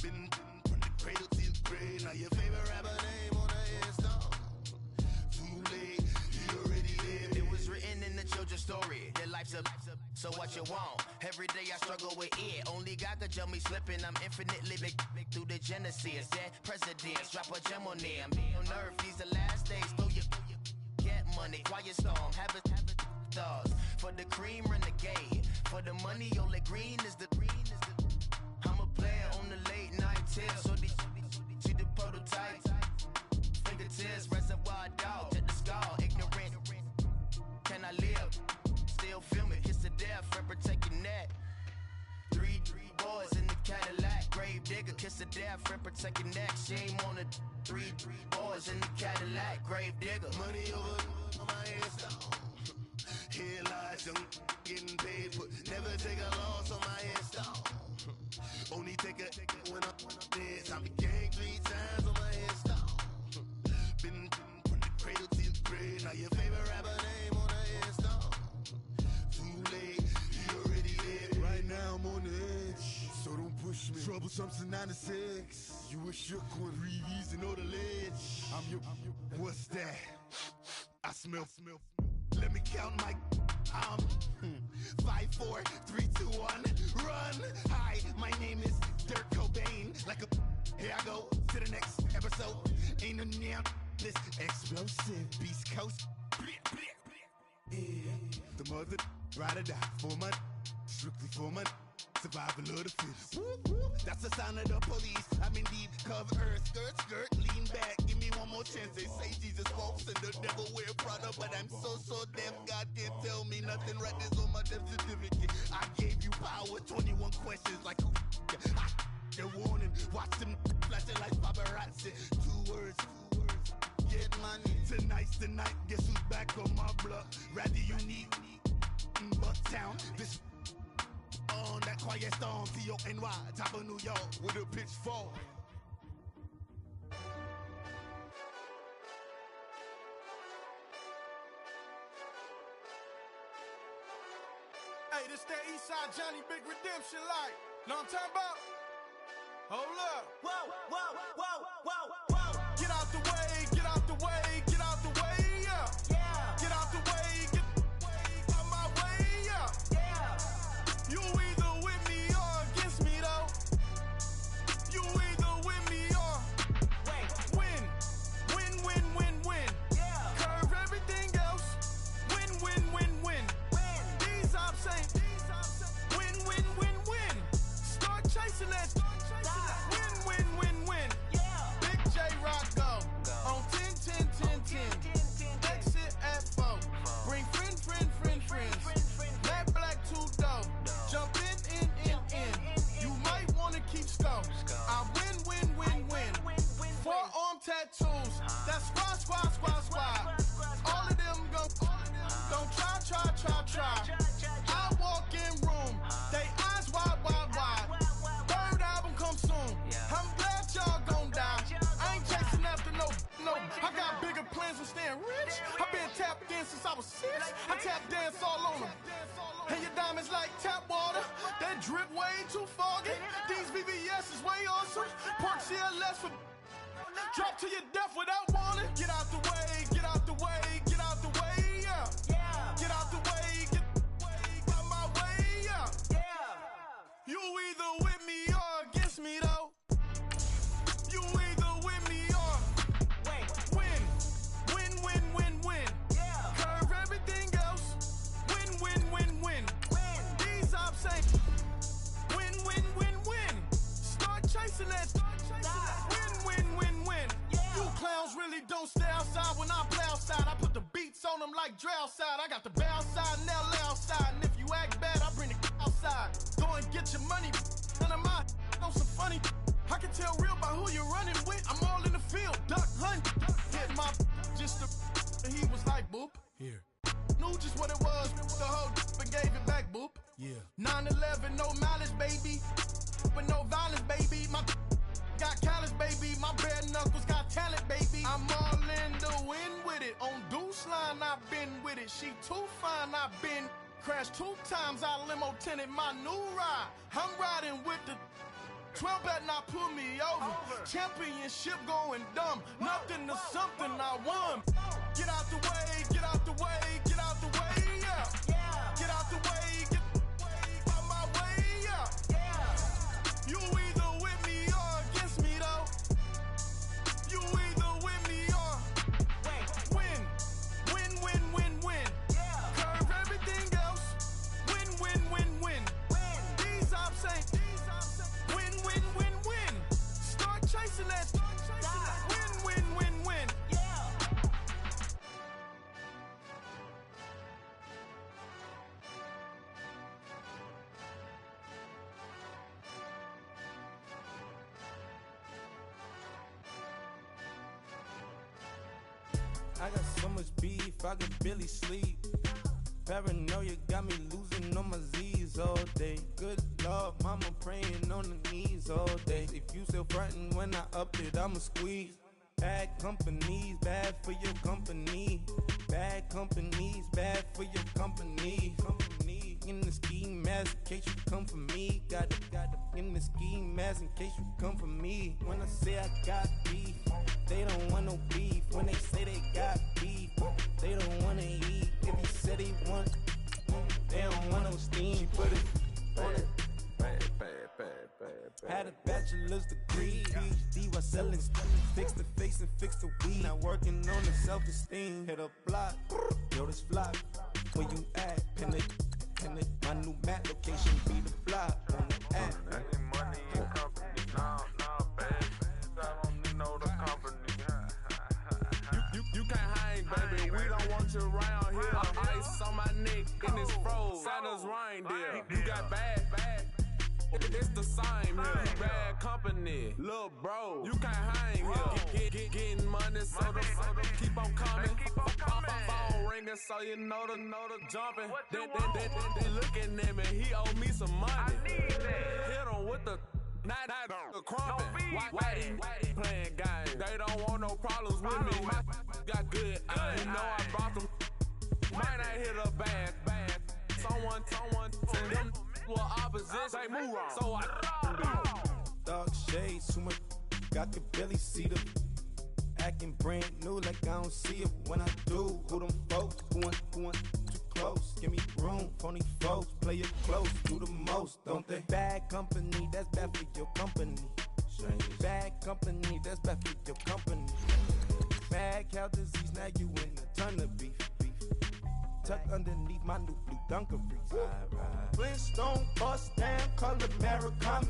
Been from the cradle to the grave. Now your favorite rapper name on the headstone. Too late, he already lived. It was written in the children's story. Their life's up, so what you want? Every day I struggle with it. Only God could jump me slipping. I'm infinitely big through the genesis. Dead presidents, drop a gem on them. On earth, these the last days. Throw your get money, quiet storm, have it stars. For the cream, renegade. For the money, only green is the I'm a player on the late night tips. So these see the prototype. Fingertips, reservoir dog, check the skull. Ignorant, can I live? Still film it, kiss the death, friend protect your neck. Three boys in the Cadillac, grave digger, kiss the death, friend protect your neck. Shame on the three boys in the Cadillac, grave digger. Money over on my headstone. Here lies young getting paid, but never take a loss on my headstone. Only take a when I'm dead. I been gang 3 times on my headstone. Been from the cradle to the grave. Now your favorite rapper name on the headstone. Too late, he already lived. Right now I'm on the edge, so don't push me. Troublesome to 9 to 6. You a shook one, Reeves and all the ledge. I'm your. What's that? I smell. Let me count my. 5, 4, 3, 2, 1, run. Hi, my name is Dirk Cobain. Like a. Here I go to the next episode. Ain't no damn this explosive Beast Coast. Yeah. The mother ride or die for my. Strictly for my. Survival of the fittest. That's the sign of the police. I'm indeed cover earth, skirt, lean back. Give me one more chance. They say Jesus walks and the devil wear Prada, but I'm so deaf. God can't tell me nothing. Right there's on my death certificate. I gave you power. 21 questions like who? They're warning. Watch them flashing like paparazzi. 2 words. Get money. Tonight's the night. Guess who's back on my block? Rather unique. Bucktown. This. On that quiet storm, T-O-N-Y, top of New York, with a pitchfork. Hey, this that Eastside Johnny Big Redemption like. Know what I'm talking about? Hold up. Whoa, whoa, whoa, whoa, whoa. Get out the way, get out the way, get out the way, yeah. Yeah. Get out the way, get out my way, yeah. Yeah. You either with me or against me, though. You either with me or Wait. win. Yeah. Curve everything else. Win. Win. These ops ain't win. Start chasing that. Win. Yeah. Big J Rock go. On 10. Exit at 4. Bring friends. Matt Black 2 dope. Jump in. You might wanna keep score. I win. Forearm tattoos. That's squad. All of them go. Don't try. I walk in room. They eyes wide. Third album come soon. I'm glad y'all gon' die. I ain't chasing after no. I got bigger plans than staying rich. I been tapped in since I was 6. I tap dance all on them. And your diamonds like tap water. That drip way too foggy. These VVS is way awesome. Park CLS for. Drop to your death without warning. Get out the way, yeah. Yeah. Get out the way, get out my way, yeah. Yeah. You either with me or against me, though. You either with me or Wait. win. Yeah. Curve everything else. Win. These ops ain't win. Start chasing that. Win. Yeah. You clowns really don't stay outside when I play outside. I put the beats on them like Dre outside. I got the bay outside and LA outside. And if you act bad, I bring the outside. Go and get your money. None of my on some funny. I can tell real by who you're running with. I'm all in the field. Duck hunt. Hit my just the. And he was like, boop. Here. Knew just what it was. The whole and gave it back, boop. Yeah. 9/11, no malice, baby. But no violence, baby. My got callous, baby. My bare knuckles got talent, baby. I'm all in the wind with it. On Deuce Line, I've been with it. She too fine, I've been crashed 2 times. I limo tinted my new ride. I'm riding with the. 12 better not pull me over. Championship going dumb. Nothing to something I won. Get out the way, get out the way, get out the way, yeah. Get out the way, get out my way, yeah. You either with me or against me though. You either with me or win. Win, win, win, win. Curve everything else. Win, win, win, win. These ops ain't. Win, win, win, win. Start chasing that. Win, win, win, win. I got so much beef, I could barely sleep. Paranoia got me losing on my Z's all day. Good Lord, mama praying on the knees all day. If you still frontin' when I up it, I'ma squeeze. Bad companies, bad for your company. Bad companies, bad for your company. Company in the ski mask in case you come for me. Got it in the ski mask in case you come for me. When I say I got beef, they don't want no beef. When they say they got beef, they don't wanna eat. If you said they want, they don't want no steam. Put it on it. Had a bachelor's degree, PhD while selling. Fix the face and fix the weed. Now working on the self-esteem. Hit a block, yo this flop. Where you at? Pin it. My new map location be the block on the app. Money and company, nah, baby. I don't need no the company. You can't hang, baby. We don't want you around here. Ice on my neck in this froze. Santa's reindeer. You got bad. It's the same here. You bad company, little bro. You can't hang here. Getting money, so the keep on coming. Phone ringing, so you know the jumping. They looking at me. He owe me some money. I need that. Hit him with the. Not the crumpin'. Whitey playing games. They don't want no problems with me. My got good. You know I brought them. Might not hit a bad. Someone send them to opposition. They move wrong. So I Dark shades, too much. Got the belly see them. Acting brand new like I don't see it when I do. Who them folks going too close? Give me room, phony folks. Play it close, do the most, don't they? Bad company, that's bad for your company. Bad company, that's bad for your company. Bad cow disease, now you in a ton of beef. Tuck underneath my new blue Dunkaroos. Flintstone, bust down, color Murakami.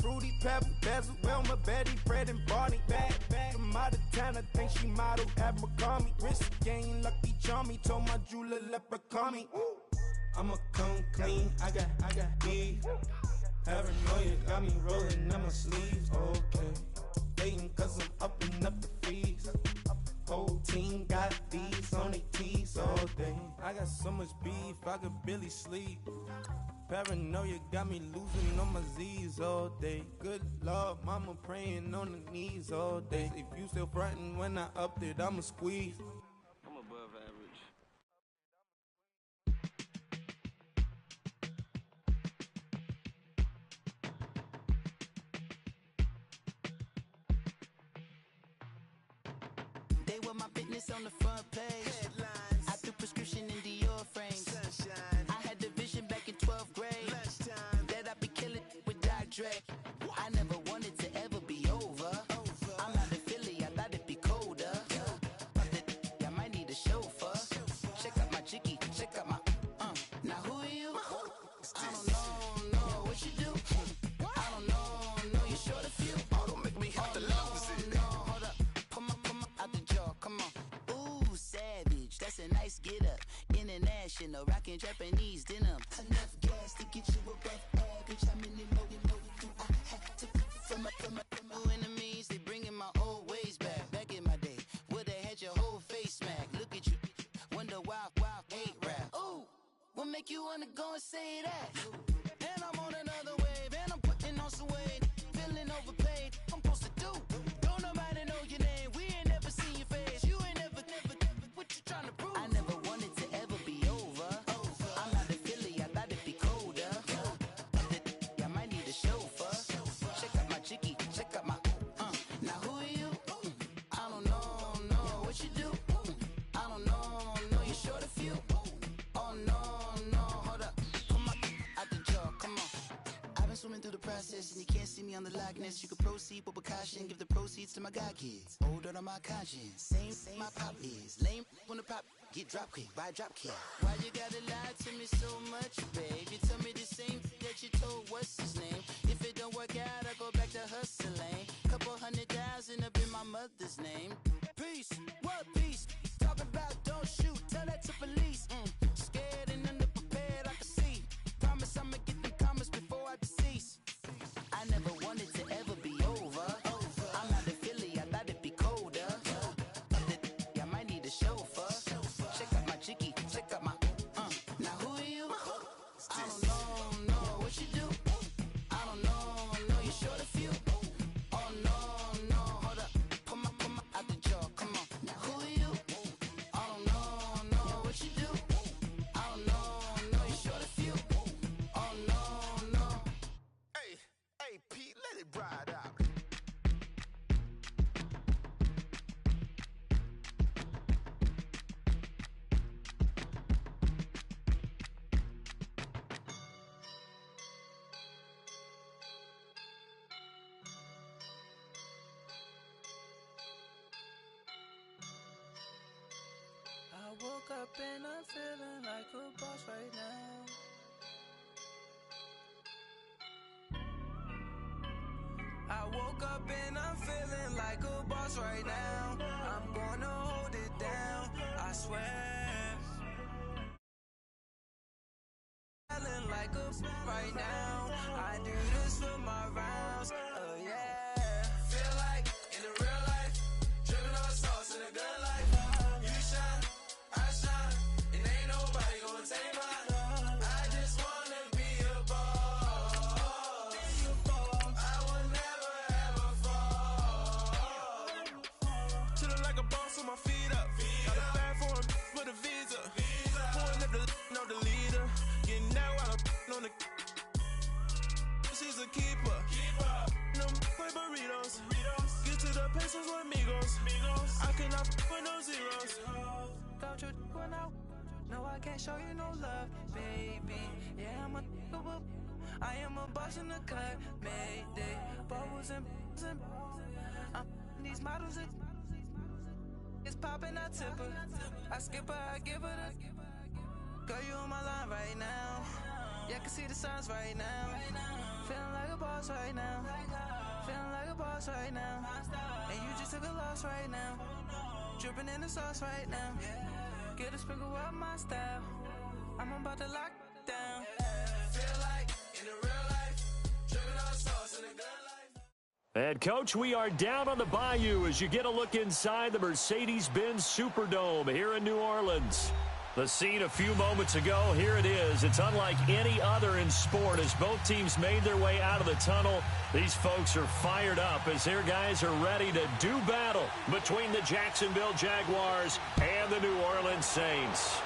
Fruity Pebble, Basil, Wilma, Betty, Fred, and Barney. Bad from out of town, I think she model at McCarmy. Wrist game, Lucky Charmy, told my jeweler leprechaun me. I'ma come clean, I got beef. Paranoia got me rolling in my sleeves, okay. Dating cause I'm upping up the fees. Whole team got these on their tees all day. I got so much beef, I could barely sleep. Paranoia got me losing on my Z's all day. Good Lord, mama praying on the knees all day. If you still frontin' when I up it, I'ma squeeze. I'm above average. They were my business on the front page. Headlines. I threw prescription in Dior frames. Sunshine. I had the vision back in 12th grade. Lunchtime. That I'd be killing with Dr. Dre. I never wanted to ever be over. I'm out of Philly, I thought it'd be colder. I might need a chauffeur. Check out my chicky, check out my Now who are you? I don't know what you do. I don't know you're short a few. Oh, don't make me hit the love. No, hold up. Pull my out the jaw, come on. Ooh, savage, that's a nice get up. International, rockin' Japanese denim. Enough gas to get you above average. I'm in the know you I had to from my enemies. They bringing my old ways back. Back in my day, would've had your whole face smacked. Look at you, wonder why hate rap. Ooh, what make you wanna go and say that? And I'm on another wave, and I'm putting on some weight. Feeling overpaid, I'm supposed to do. Don't nobody know your name, we ain't never seen your face. You ain't never, what you trying to prove? I never wanted to ever be over. I'm out of Philly, I thought it'd be colder. I might need a chauffeur. Check out fashion. You can't see me on the likeness. You can proceed with caution. Give the proceeds to my god kids. Older on my conscience. Same my pop is. Lame on the pop. Get drop quick. Buy drop kick. Why you gotta lie to me so much, babe? You tell me the same that you told what's his name. If it don't work out, I go back to hustling. Couple 100,000 up in my mother's name. Peace. What peace? Talk about don't shoot. Tell that to police. Scared and underprepared, I can see. Promise I'ma get the comments before I decease. I never wanted to ever be over. I'm not a Philly, I thought it'd be colder. I might need a chauffeur. Check out my chicky, check out my Now who are you? I don't know what you do. I don't know you short a few. Oh no, hold up. Come on, out the jaw, come on. Now who are you? I don't know what you do. I don't know you short a few. Oh no. Hey, Pete, let it ride out. I woke up and I'm feeling like a boss right now. I woke up and I'm feeling like a boss right now. I'm gonna hold it down, I swear. Feeling like a right now. I do this for my rounds, oh yeah. Feel like in the real life, dripping on sauce in a good life. You shine, I shine, and ain't nobody gonna take mine. I just wanna be a boss. I will never ever fall. Chillin' like a boss with my feet up. Got a bag for him with a visa. Pulling up know the leader. Getting out while I'm on the. She's a keeper. No play burritos. Get to the pesos with amigos. I cannot with no zeros. Don't you run out? No, I can't show you no love, baby. Yeah, I am a boss in the cut. Mayday. Bubbles and I'm these models. It's popping, I tip her. I skip her, I give her the. Girl, you on my line right now. Yeah, I can see the signs right now. Feeling like a boss right now. Feeling like a boss right now. And you just took a loss right now. Dripping in the sauce right now. Get a sprinkle up my style. I'm about to lock down. Feel like in the real life, dripping on sauce in a good life. And, Coach, we are down on the Bayou as you get a look inside the Mercedes-Benz Superdome here in New Orleans. The scene a few moments ago, here it is. It's unlike any other in sport as both teams made their way out of the tunnel. These folks are fired up as their guys are ready to do battle between the Jacksonville Jaguars and the New Orleans Saints.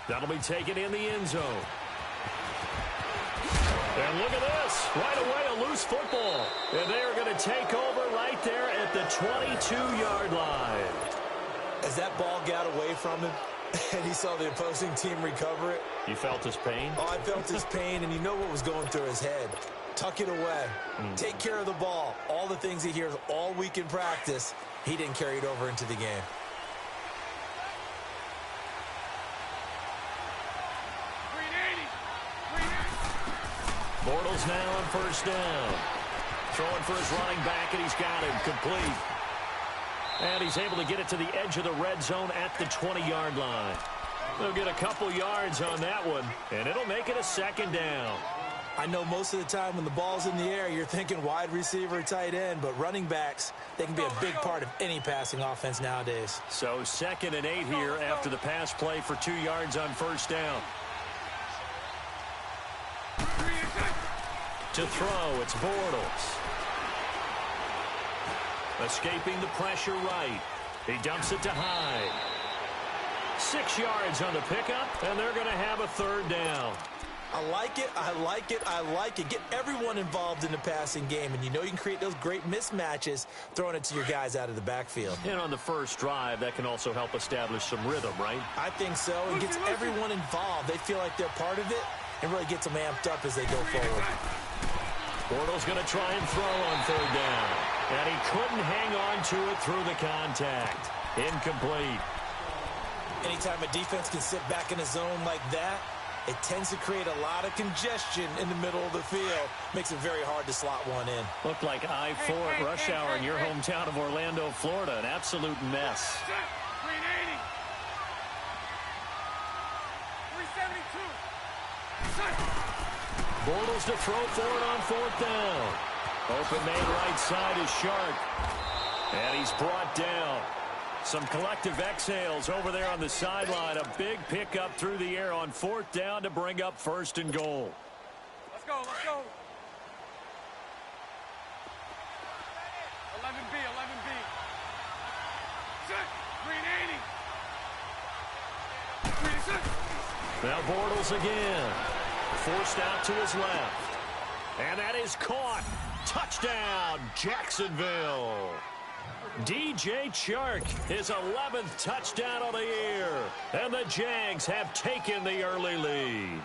That'll be taken in the end zone. And look at this. Right away, a loose football. And they are going to take over right there at the 22-yard line. As that ball got away from him and he saw the opposing team recover it. You felt his pain? Oh, I felt his pain, and you know what was going through his head. Tuck it away. Take care of the ball. All the things he hears all week in practice, he didn't carry it over into the game. Bortles now on first down. Throwing for his running back, and he's got him complete. And he's able to get it to the edge of the red zone at the 20-yard line. They'll get a couple yards on that one, and it'll make it a second down. I know most of the time when the ball's in the air, you're thinking wide receiver, tight end, but running backs, they can be a big part of any passing offense nowadays. So 2nd and 8 here after the pass play for 2 yards on first down. To throw, it's Bortles. Escaping the pressure right. He dumps it to Hyde. 6 yards on the pickup, and they're going to have a third down. I like it, I like it, I like it. Get everyone involved in the passing game, and you know you can create those great mismatches throwing it to your guys out of the backfield. And on the first drive, that can also help establish some rhythm, right? I think so. It gets everyone involved. They feel like they're part of it, and really gets them amped up as they go forward. Bortles going to try and throw on third down. And he couldn't hang on to it through the contact. Incomplete. Anytime a defense can sit back in a zone like that, it tends to create a lot of congestion in the middle of the field. Makes it very hard to slot one in. Looked like I-4 at rush hour in your hometown of Orlando, Florida. An absolute mess. 380. 372. Bortles to throw for it on fourth down. Open man right side is Shark. And he's brought down. Some collective exhales over there on the sideline. A big pickup through the air on fourth down to bring up first and goal. Let's go, let's go. 11B, 11B. Set. 380. 36. Now Bortles again. Forced out to his left. And that is caught. Touchdown, Jacksonville. DJ Chark, his 11th touchdown of the year. And the Jags have taken the early lead.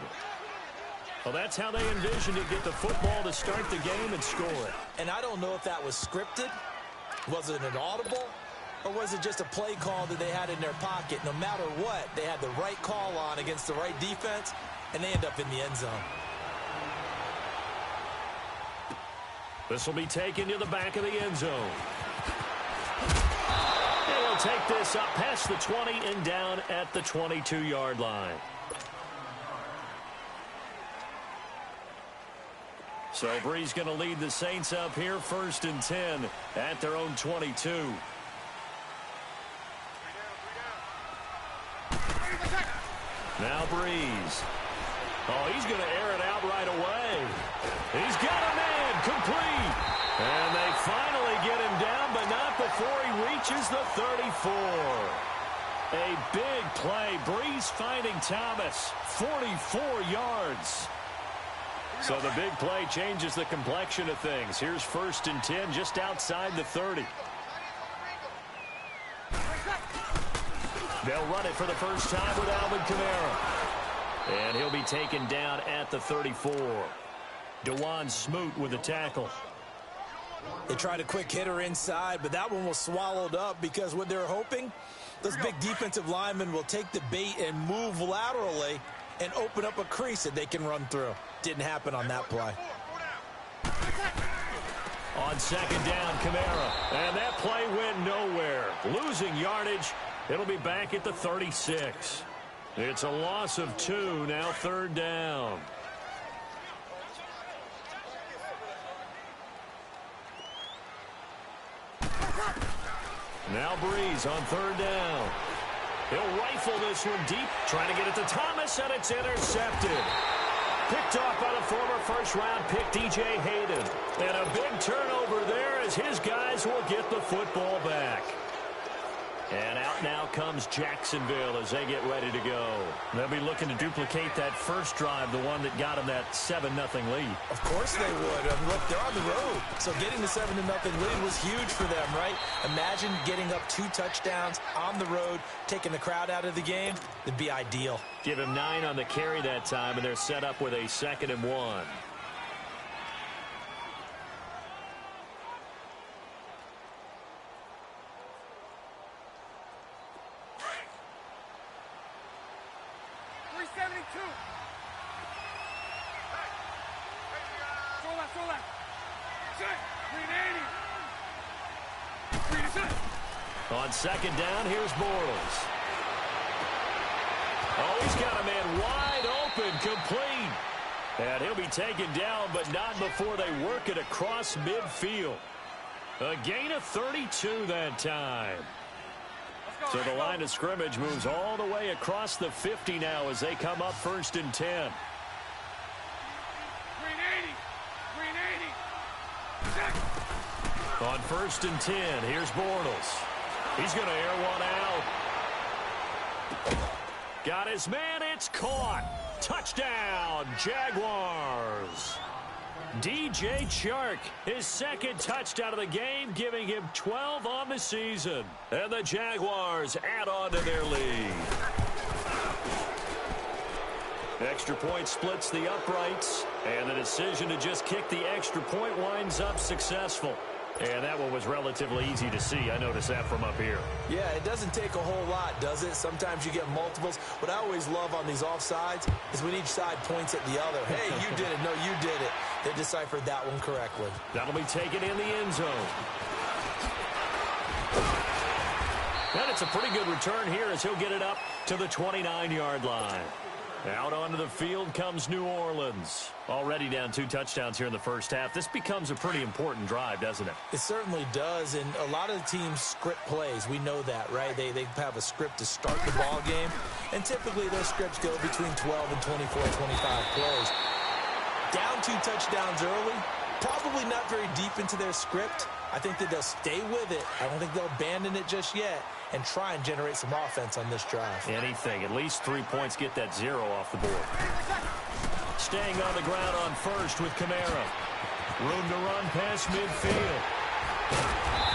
Well, that's how they envisioned to get the football to start the game and score it. And I don't know if that was scripted. Was it an audible? Or was it just a play call that they had in their pocket? No matter what, they had the right call on against the right defense, and they end up in the end zone. This will be taken to the back of the end zone. And he'll take this up past the 20 and down at the 22-yard line. So Bree's going to lead the Saints up here, 1st and 10 at their own 22. Now Breeze. Oh, he's going to air it out right away. He's got a man, complete. And they finally get him down, but not before he reaches the 34. A big play. Breeze finding Thomas, 44 yards. So the big play changes the complexion of things. Here's 1st and 10 just outside the 30. They'll run it for the first time with Alvin Kamara. And he'll be taken down at the 34. DeJuan Smoot with the tackle. They tried a quick hitter inside, but that one was swallowed up because what they're hoping, those big defensive linemen will take the bait and move laterally and open up a crease that they can run through. Didn't happen on that play. On 2nd down, Kamara. And that play went nowhere. Losing yardage. It'll be back at the 36. It's a loss of 2, now 3rd down. Now Breeze on 3rd down. He'll rifle this one deep, trying to get it to Thomas, and it's intercepted. Picked off by the former first-round pick, DJ Hayden. And a big turnover there as his guys will get the football back. And out now comes Jacksonville as they get ready to go. They'll be looking to duplicate that first drive, the one that got them that 7-0 lead. Of course they would. Look, they're on the road. So getting the 7-0 lead was huge for them, right? Imagine getting up 2 touchdowns on the road, taking the crowd out of the game. It'd be ideal. Give him 9 on the carry that time, and they're set up with a 2nd and 1. On 2nd down, here's Bortles. Oh, he's got a man wide open, complete. And he'll be taken down, but not before they work it across midfield. A gain of 32 that time. So the line of scrimmage moves all the way across the 50 now as they come up 1st and 10. On 1st and 10, here's Bortles. He's going to air one out. Got his man, it's caught. Touchdown, Jaguars. DJ Chark, his 2nd touchdown of the game, giving him 12 on the season. And the Jaguars add on to their lead. Extra point splits the uprights, and the decision to just kick the extra point winds up successful. And that one was relatively easy to see. I noticed that from up here. Yeah, it doesn't take a whole lot, does it? Sometimes you get multiples. What I always love on these offsides is when each side points at the other. Hey, you did it. No, you did it. They deciphered that one correctly. That'll be taken in the end zone. And it's a pretty good return here as he'll get it up to the 29-yard line. Out onto the field comes New Orleans. Already down 2 touchdowns here in the first half. This becomes a pretty important drive, doesn't it? It certainly does, and a lot of the teams script plays. We know that, right? They have a script to start the ball game, and typically those scripts go between 12 and 24, 25 plays. Down 2 touchdowns early, probably not very deep into their script. I think that they'll stay with it. I don't think they'll abandon it just yet and try and generate some offense on this drive. Anything. At least 3 points get that 0 off the board. Staying on the ground on first with Kamara. Room to run past midfield.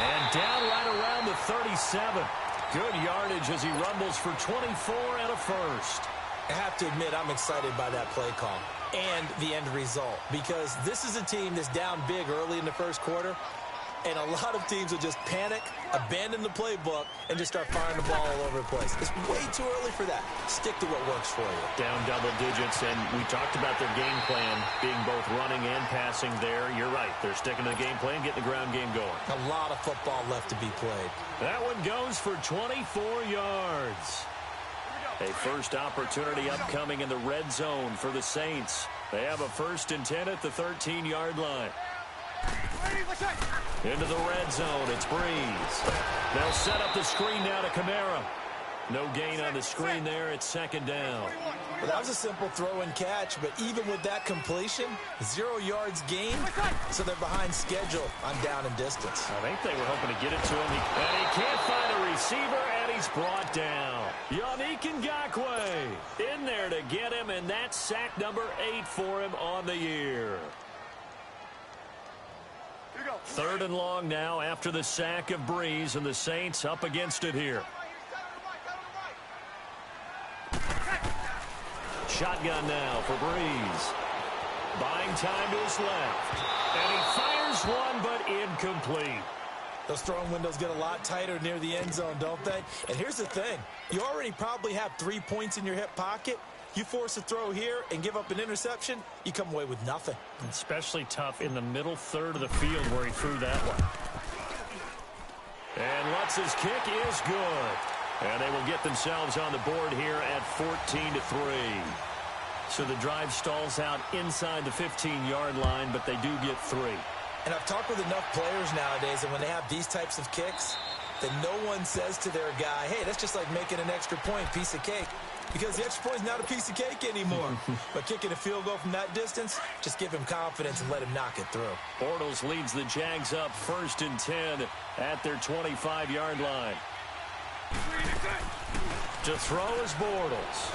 And down right around the 37. Good yardage as he rumbles for 24 and a first. I have to admit, I'm excited by that play call and the end result, because this is a team that's down big early in the first quarter, and a lot of teams will just panic, abandon the playbook, and just start firing the ball all over the place. It's way too early for that. Stick to what works for you. Down double digits, and we talked about their game plan being both running and passing there. You're right. They're sticking to the game plan, getting the ground game going. A lot of football left to be played. That one goes for 24 yards. A first opportunity upcoming in the red zone for the Saints. They have a 1st and 10 at the 13-yard line. Into the red zone, it's Breeze. They'll set up the screen now to Kamara. No gain on the screen there, it's 2nd down. Well, that was a simple throw and catch, but even with that completion, 0 yards gained, so they're behind schedule on down and distance. I think they were hoping to get it to him, and he can't find a receiver, and he's brought down. Yannick Ngakoue in there to get him, and that's sack number 8 for him on the year. 3rd and long now after the sack of Breeze, and the Saints up against it here. Shotgun now for Breeze. Buying time to his left. And he fires one, but incomplete. Those throwing windows get a lot tighter near the end zone, don't they? And here's the thing. You already probably have 3 points in your hip pocket. You force a throw here and give up an interception, you come away with nothing. Especially tough in the middle third of the field where he threw that one. And Lutz's kick is good. And they will get themselves on the board here at 14-3. So the drive stalls out inside the 15-yard line, but they do get 3. And I've talked with enough players nowadays, and when they have these types of kicks, that no one says to their guy, hey, that's just like making an extra point, piece of cake. Because the extra point is not a piece of cake anymore. But kicking a field goal from that distance, just give him confidence and let him knock it through. Bortles leads the Jags up 1st and 10 at their 25-yard line. To throw is Bortles.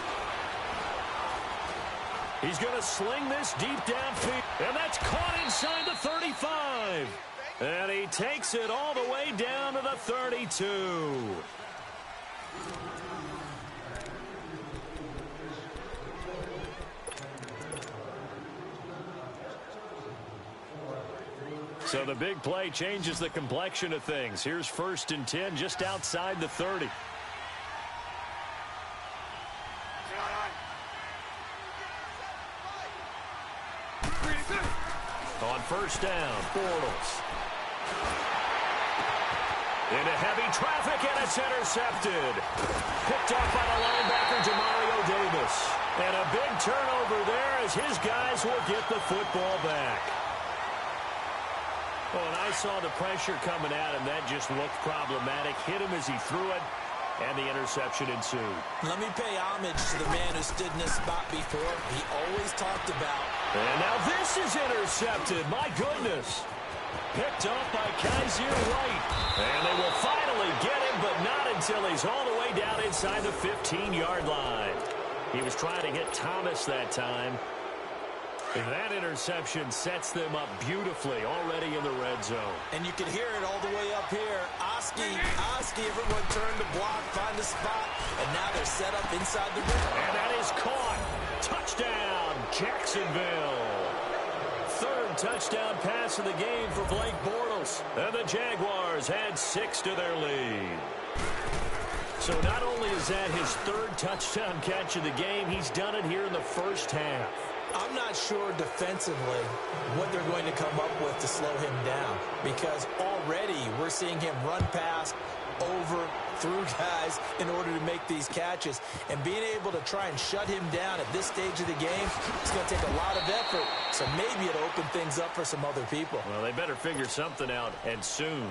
He's going to sling this deep downfield. And that's caught inside the 35. And he takes it all the way down to the 32. So the big play changes the complexion of things. Here's 1st and 10 just outside the 30. On 1st down, Bortles. Into heavy traffic, and it's intercepted. Picked up by the linebacker, Demario Davis. And a big turnover there as his guys will get the football back. Oh, and I saw the pressure coming at him. That just looked problematic. Hit him as he threw it, and the interception ensued. Let me pay homage to the man who stood in this spot before. He always talked about. And now this is intercepted. My goodness. Picked up by Kaiser White. And they will finally get him, but not until he's all the way down inside the 15-yard line. He was trying to hit Thomas that time. And that interception sets them up beautifully already in the red zone. And you can hear it all the way up here. Oski, everyone turned to block, find a spot, and now they're set up inside the rim. And that is caught. Touchdown. Jacksonville. Third touchdown pass of the game for Blake Bortles. And the Jaguars add 6 to their lead. So not only is that his third touchdown catch of the game, he's done it here in the first half. I'm not sure defensively what they're going to come up with to slow him down, because already we're seeing him run past, over, through guys in order to make these catches. And being able to try and shut him down at this stage of the game, it's going to take a lot of effort. So maybe it'll open things up for some other people. Well, they better figure something out, and soon.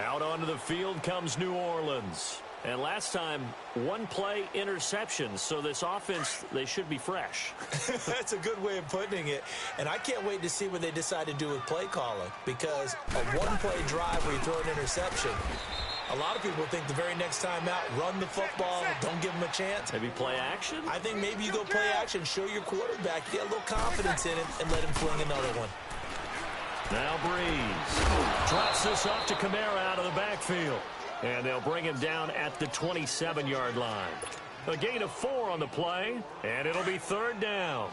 Out onto the field comes New Orleans. And last time, one play interception, so this offense, they should be fresh. That's a good way of putting it. And I can't wait to see what they decide to do with play calling, because a one-play drive where you throw an interception, a lot of people think the very next time out, run the football, don't give them a chance. Maybe play action? I think maybe you go play action, show your quarterback, get a little confidence in him, and let him fling another one. Now Breeze drops this off to Kamara out of the backfield. And they'll bring him down at the 27-yard line. A gain of 4 on the play, and it'll be third down.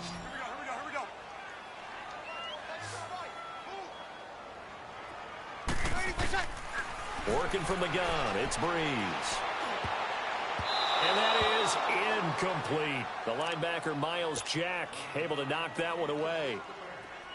Working from the gun, it's Breeze. And that is incomplete. The linebacker, Miles Jack, able to knock that one away.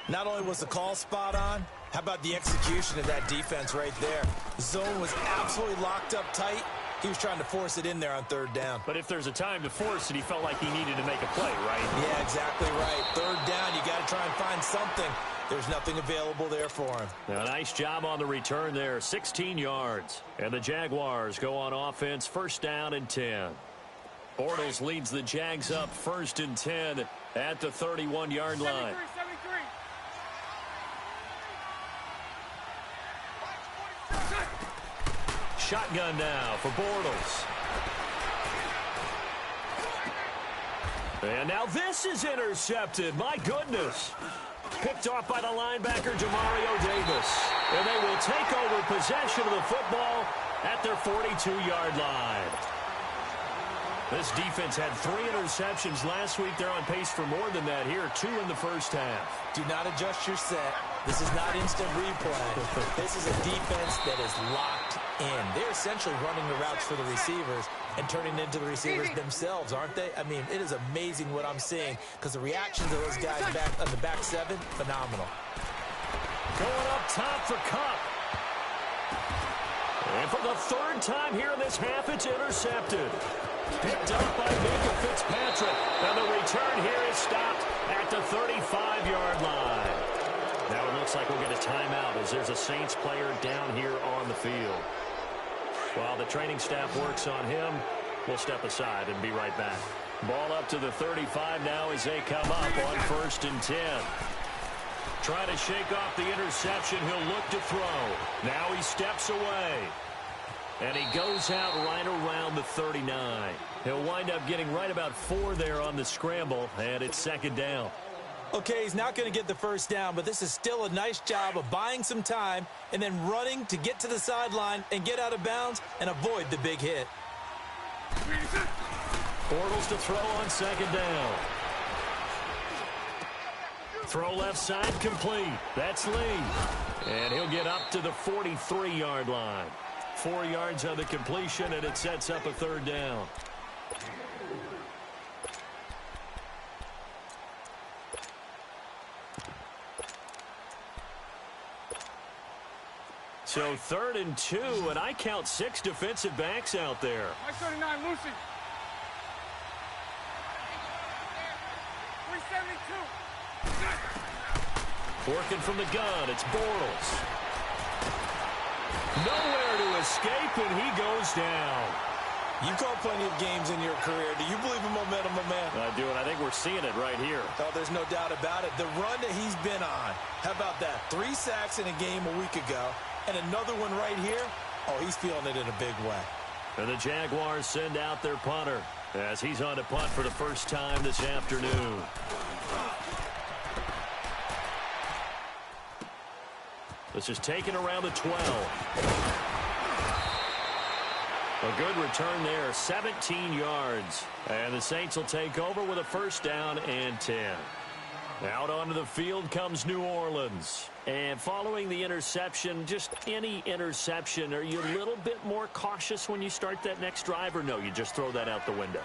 Not only was the call spot on, how about the execution of that defense right there? The zone was absolutely locked up tight. He was trying to force it in there on third down. But if there's a time to force it, he felt like he needed to make a play, right? Yeah, exactly right. Third down, you got to try and find something. There's nothing available there for him. A nice job on the return there, 16 yards. And the Jaguars go on offense, first down and 10. Bortles leads the Jags up first and 10 at the 31-yard line. Shotgun now for Bortles. And now this is intercepted. My goodness. Picked off by the linebacker, Demario Davis. And they will take over possession of the football at their 42-yard line. This defense had 3 interceptions last week. They're on pace for more than that here, 2 in the first half. Do not adjust your set. This is not instant replay. This is a defense that is locked in. They're essentially running the routes for the receivers and turning into the receivers themselves, aren't they? I mean, it is amazing what I'm seeing, because the reactions of those guys back on the back 7, phenomenal. Going up top for Cup. And for the third time here in this half, it's intercepted. Picked up by Minka Fitzpatrick. And the return here is stopped at the 35-yard line. Now it looks like we'll get a timeout as there's a Saints player down here on the field. While the training staff works on him, we'll step aside and be right back. Ball up to the 35 now as they come up on first and 10. Trying to shake off the interception. He'll look to throw. Now he steps away. And he goes out right around the 39. He'll wind up getting right about 4 there on the scramble, and it's second down. Okay, he's not going to get the first down, but this is still a nice job of buying some time and then running to get to the sideline and get out of bounds and avoid the big hit. Bortles to throw on second down. Throw left side complete. That's Lee. And he'll get up to the 43-yard line. 4 yards on the completion, and it sets up a third down. So 3rd and 2, and I count 6 defensive backs out there. 39, Lucy. 372. Working from the gun, it's Bortles. Nowhere to escape, and he goes down. You've called plenty of games in your career. Do you believe in momentum, my man? I do, and I think we're seeing it right here. Oh, there's no doubt about it. The run that he's been on, how about that? 3 sacks in a game a week ago, and another one right here. Oh, he's feeling it in a big way. And the Jaguars send out their punter as he's on to punt for the first time this afternoon. This is taken around the 12. A good return there, 17 yards. And the Saints will take over with a first down and 10. Out onto the field comes New Orleans. And following the interception, just any interception, are you a little bit more cautious when you start that next drive, or no, you just throw that out the window?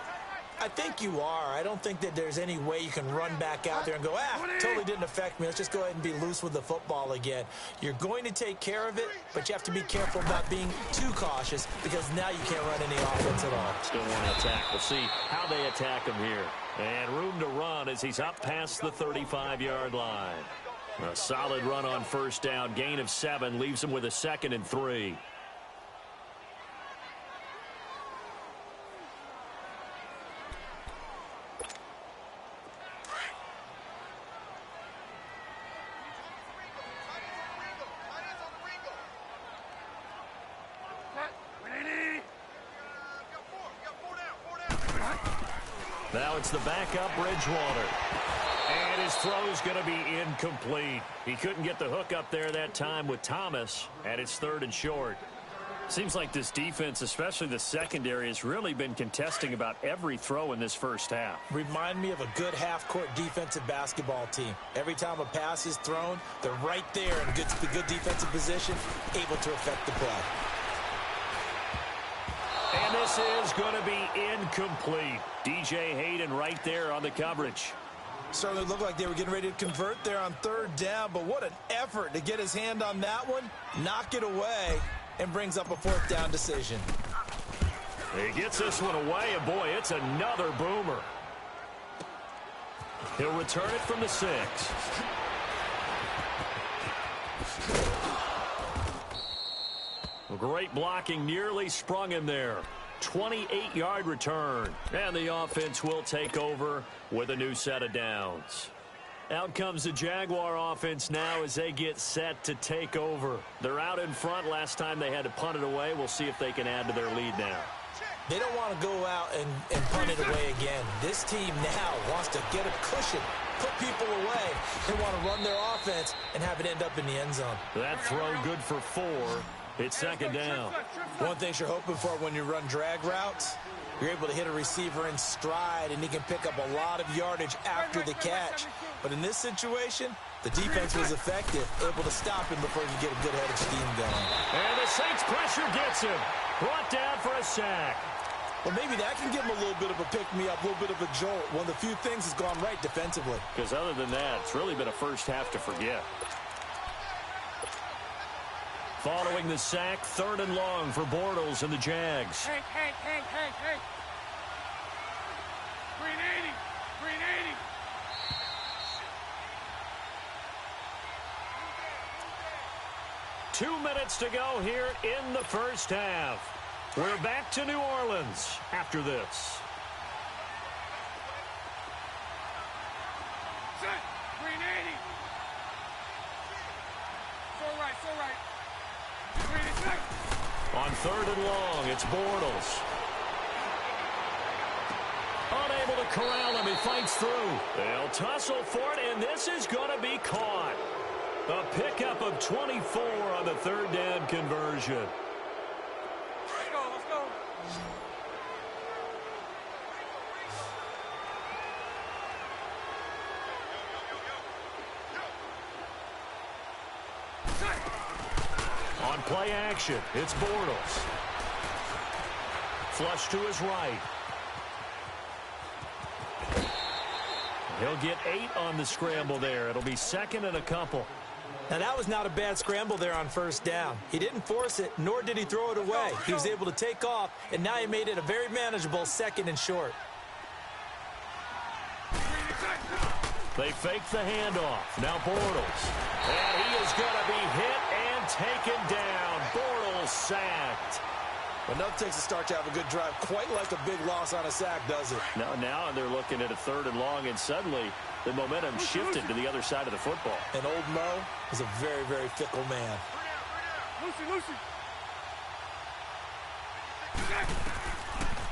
I think you are. I don't think that there's any way you can run back out there and go, totally didn't affect me. Let's just go ahead and be loose with the football again. You're going to take care of it, but you have to be careful about being too cautious because now you can't run any offense at all. Still want to attack. We'll see how they attack him here. And room to run as he's up past the 35-yard line. A solid run on first down. Gain of 7 leaves him with a 2nd and 3. Now it's the backup Bridgewater. And his throw's going to be incomplete. He couldn't get the hook up there that time with Thomas, and it's 3rd and short. Seems like this defense, especially the secondary, has really been contesting about every throw in this first half. Remind me of a good half-court defensive basketball team. Every time a pass is thrown, they're right there in good defensive position, able to affect the play. And this is going to be incomplete. DJ Hayden right there on the coverage. Certainly looked like they were getting ready to convert there on 3rd down, but what an effort to get his hand on that one, knock it away, and brings up a 4th down decision. He gets this one away, and boy, it's another boomer. He'll return it from the 6. Great blocking, nearly sprung him there. 28-yard return. And the offense will take over with a new set of downs. Out comes the Jaguar offense now as they get set to take over. They're out in front. Last time they had to punt it away. We'll see if they can add to their lead now. They don't want to go out and punt it away again. This team now wants to get a cushion, put people away. They want to run their offense and have it end up in the end zone. That throw good for 4. It's 2nd down. One thing you're hoping for when you run drag routes, you're able to hit a receiver in stride, and he can pick up a lot of yardage after the catch. But in this situation, the defense was effective, able to stop him before he could get a good head of steam going. And the Saints pressure gets him. Brought down for a sack. Well, maybe that can give him a little bit of a pick-me-up, a little bit of a jolt. One of the few things has gone right defensively. Because other than that, it's really been a first half to forget. Following the sack, 3rd and long for Bortles and the Jags. Hey. 380. 2 minutes to go here in the first half. We're back to New Orleans after this. Set. 380. So right. On 3rd and long, it's Bortles. Unable to corral him, he fights through. They'll tussle for it, and this is going to be caught. A pickup of 24 on the 3rd down conversion. Let's go. On play action, it's Bortles. Flush to his right. He'll get 8 on the scramble there. It'll be 2nd and a couple. Now, that was not a bad scramble there on 1st down. He didn't force it, nor did he throw it away. He was able to take off, and now he made it a very manageable 2nd and short. They fake the handoff. Now Bortles. And he is going to be hit and taken down. Bortles sacked. But nothing takes a start to have a good drive. Quite like a big loss on a sack, does it? Now they're looking at a 3rd and long, and suddenly the momentum shifted to the other side of the football. And old Mo is a very, very fickle man. Lucy.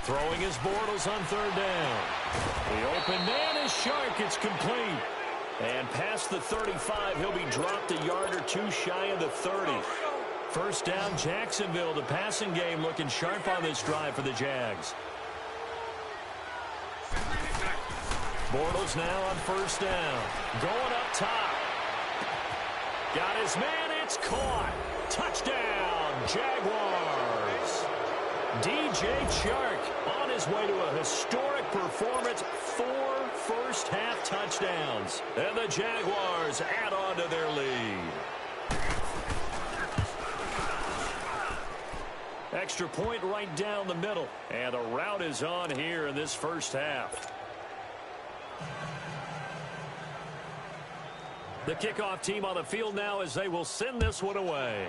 Throwing his Bortles on 3rd down. The open man is Shark. It's complete. And past the 35, he'll be dropped a yard or 2 shy of the 30. 1st down, Jacksonville. The passing game looking sharp on this drive for the Jags. Bortles now on first down. Going up top. Got his man. It's caught. Touchdown, Jaguars. DJ Chark on his way to a historic performance. 4 first-half touchdowns. And the Jaguars add on to their lead. Extra point right down the middle. And the route is on here in this first half. The kickoff team on the field now as they will send this one away.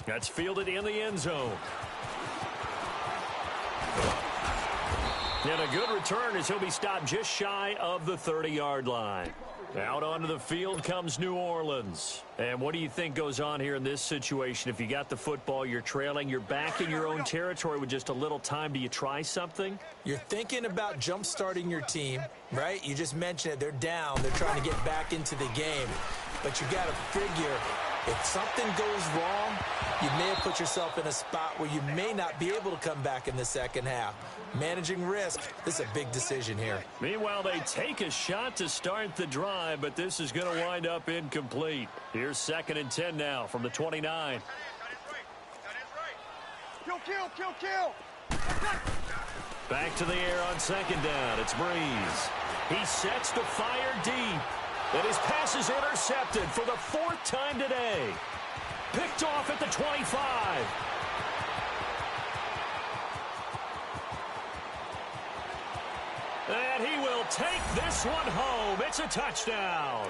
That's fielded in the end zone. And a good return as he'll be stopped just shy of the 30-yard line. Out onto the field comes New Orleans. And what do you think goes on here in this situation? If you got the football, you're trailing, you're back in your own territory with just a little time. Do you try something? You're thinking about jump-starting your team, right? You just mentioned it. They're down. They're trying to get back into the game. But you got to figure if something goes wrong, you may have put yourself in a spot where you may not be able to come back in the second half. Managing risk, this is a big decision here. Meanwhile, they take a shot to start the drive, but this is going to wind up incomplete. Here's 2nd and 10 now from the 29. Kill. Back to the air on 2nd down. It's Breeze. He sets the fire deep. And his pass is intercepted for the 4th time today. Picked off at the 25. And he will take this one home. It's a touchdown.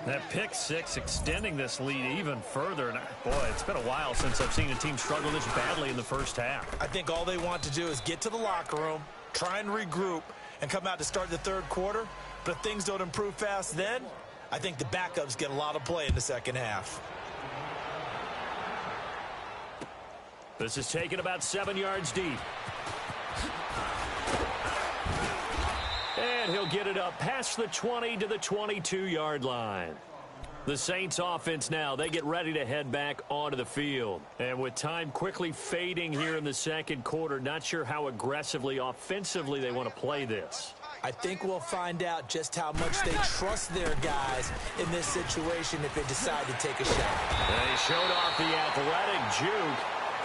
That pick six extending this lead even further. And boy, it's been a while since I've seen a team struggle this badly in the first half. I think all they want to do is get to the locker room, try and regroup, and come out to start the third quarter. But if things don't improve fast then, I think the backups get a lot of play in the second half. This is taken about 7 yards deep. And he'll get it up past the 20 to the 22-yard line. The Saints offense now, they get ready to head back onto the field. And with time quickly fading here in the second quarter, not sure how aggressively, offensively they want to play this. I think we'll find out just how much they trust their guys in this situation if they decide to take a shot. And he showed off the athletic juke.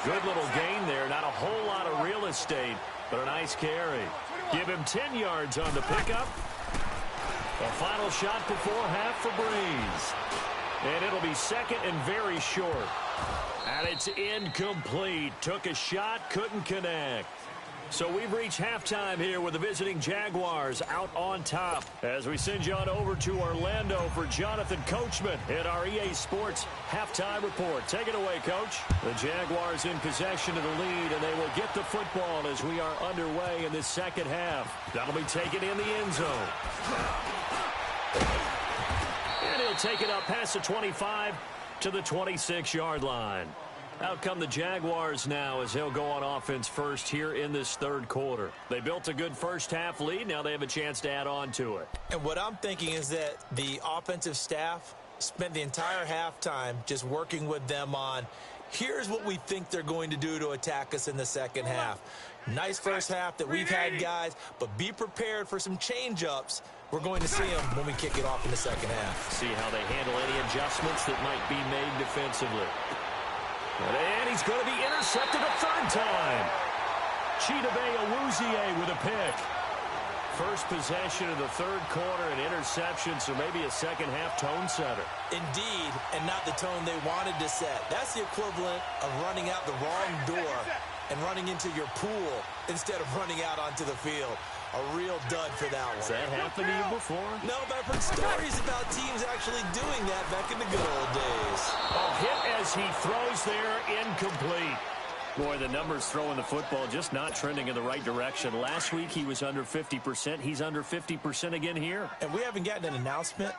Good little gain there. Not a whole lot of real estate, but a nice carry. Give him 10 yards on the pickup. The final shot before half for Breeze. And it'll be 2nd and very short. And it's incomplete. Took a shot, couldn't connect. So we've reached halftime here with the visiting Jaguars out on top. As we send you on over to Orlando for Jonathan Coachman in our EA Sports halftime report. Take it away, Coach. The Jaguars in possession of the lead, and they will get the football as we are underway in this second half. That'll be taken in the end zone. And he'll take it up past the 25 to the 26-yard line. Out come the Jaguars now as he'll go on offense first here in this third quarter. They built a good first half lead. Now they have a chance to add on to it. And what I'm thinking is that the offensive staff spent the entire halftime just working with them on here's what we think they're going to do to attack us in the second half. Nice first half that we've had, guys, but be prepared for some change-ups. We're going to see them when we kick it off in the second half. See how they handle any adjustments that might be made defensively. And he's going to be intercepted a third time. Chidobe with a pick. First possession of the third quarter, an interception, so maybe a second-half tone setter. Indeed, and not the tone they wanted to set. That's the equivalent of running out the wrong door and running into your pool instead of running out onto the field. A real dud for that one. Has that happened to you before? No, but I've heard stories about teams actually doing that back in the good old days. A hit as he throws there, incomplete. Boy, the numbers throwing the football just not trending in the right direction. Last week he was under 50%. He's under 50% again here. And we haven't gotten an announcement,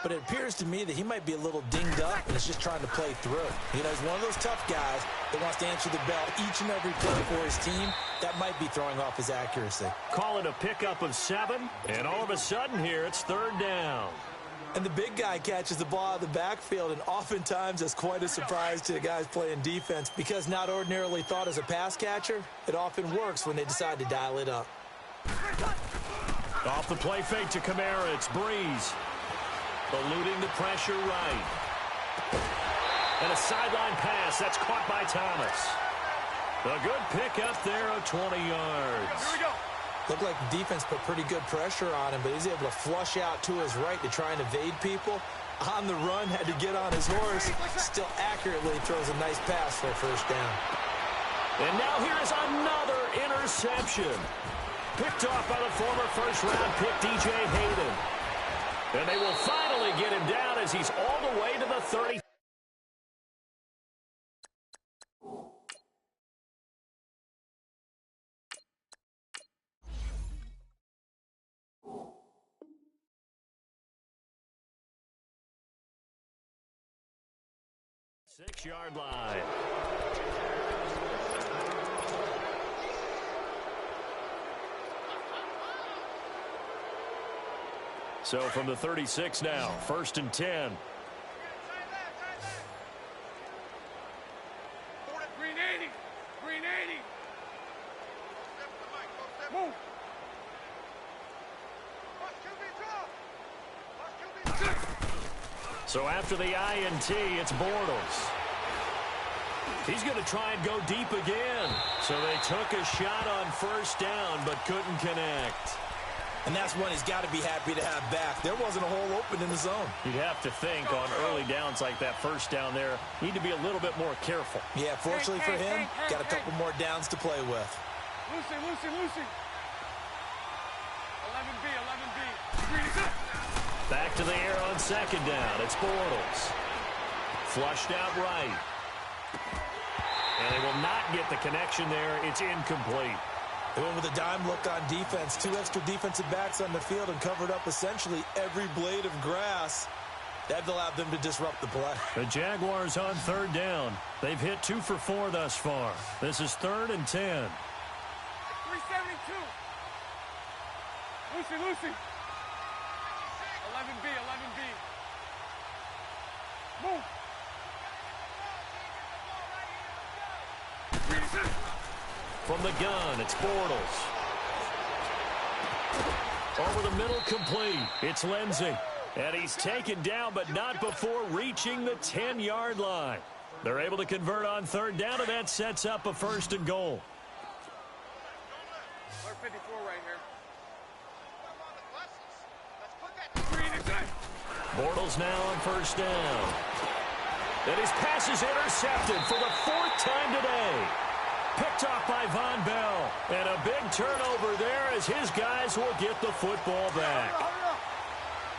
but it appears to me that he might be a little dinged up and is just trying to play through. You know, he's one of those tough guys that wants to answer the bell each and every play for his team. That might be throwing off his accuracy. Call it a pickup of 7, and all of a sudden here it's third down. And the big guy catches the ball out of the backfield, and oftentimes that's quite a surprise to the guys playing defense because not ordinarily thought as a pass catcher, it often works when they decide to dial it up. Off the play fake to Kamara, it's Breeze. Eluding the pressure right. And a sideline pass, that's caught by Thomas. A good pickup there of 20 yards. Here we go. Looked like the defense put pretty good pressure on him, but he's able to flush out to his right to try and evade people. On the run, had to get on his horse. Still accurately throws a nice pass for a first down. And now here is another interception. Picked off by the former first-round pick, DJ Hayden. And they will finally get him down as he's all the way to the 30. Six-yard line. So from the 36 now, 1st and 10. Green 80. Green 80. Move. So after the INT, it's Bortles. He's going to try and go deep again. So they took a shot on first down, but couldn't connect. And that's one he's got to be happy to have back. There wasn't a hole open in the zone. You'd have to think on early downs like that first down there, need to be a little bit more careful. Yeah, fortunately for him, got a couple more downs to play with. Lucy. 11B. Green is up. Back to the air on second down. It's Bortles. Flushed out right. And they will not get the connection there. It's incomplete. They went with a dime look on defense. 2 extra defensive backs on the field and covered up essentially every blade of grass. That allowed them to disrupt the play. The Jaguars on third down. They've hit 2 for 4 thus far. This is 3rd and 10. 372. Lucy. 11B. Move. Green is up. From the gun, it's Bortles. Over the middle, complete. It's Lindsey. And he's taken down, but not before reaching the 10-yard line. They're able to convert on third down, and that sets up a 1st and goal. 54 right here. Green is up. Bortles now on first down. And his pass is intercepted for the 4th time today. Picked off by Von Bell. And a big turnover there as his guys will get the football back.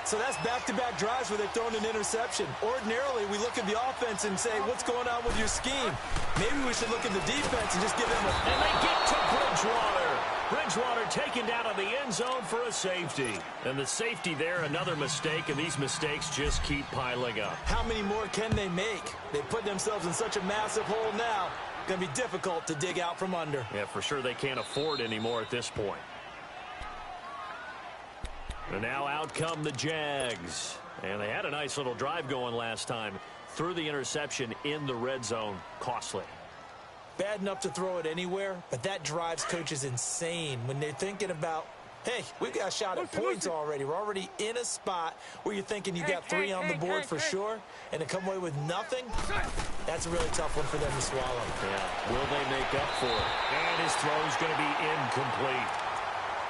So that's back-to-back drives where they've thrown an interception. Ordinarily, we look at the offense and say, what's going on with your scheme? Maybe we should look at the defense and just give them a... And they get to Bridgewater. Bridgewater taken down on the end zone for a safety. And the safety there, another mistake, and these mistakes just keep piling up. How many more can they make? They put themselves in such a massive hole now. Going to be difficult to dig out from under. Yeah, for sure they can't afford anymore at this point. And now out come the Jags. And they had a nice little drive going last time. Threw the interception in the red zone. Costly. Bad enough to throw it anywhere, but that drives coaches insane when they're thinking about, hey, we've got a shot at points already. We're already in a spot where you're thinking you got 3 on the board for sure, and to come away with nothing, that's a really tough one for them to swallow. Yeah, will they make up for it? And his throw's going to be incomplete.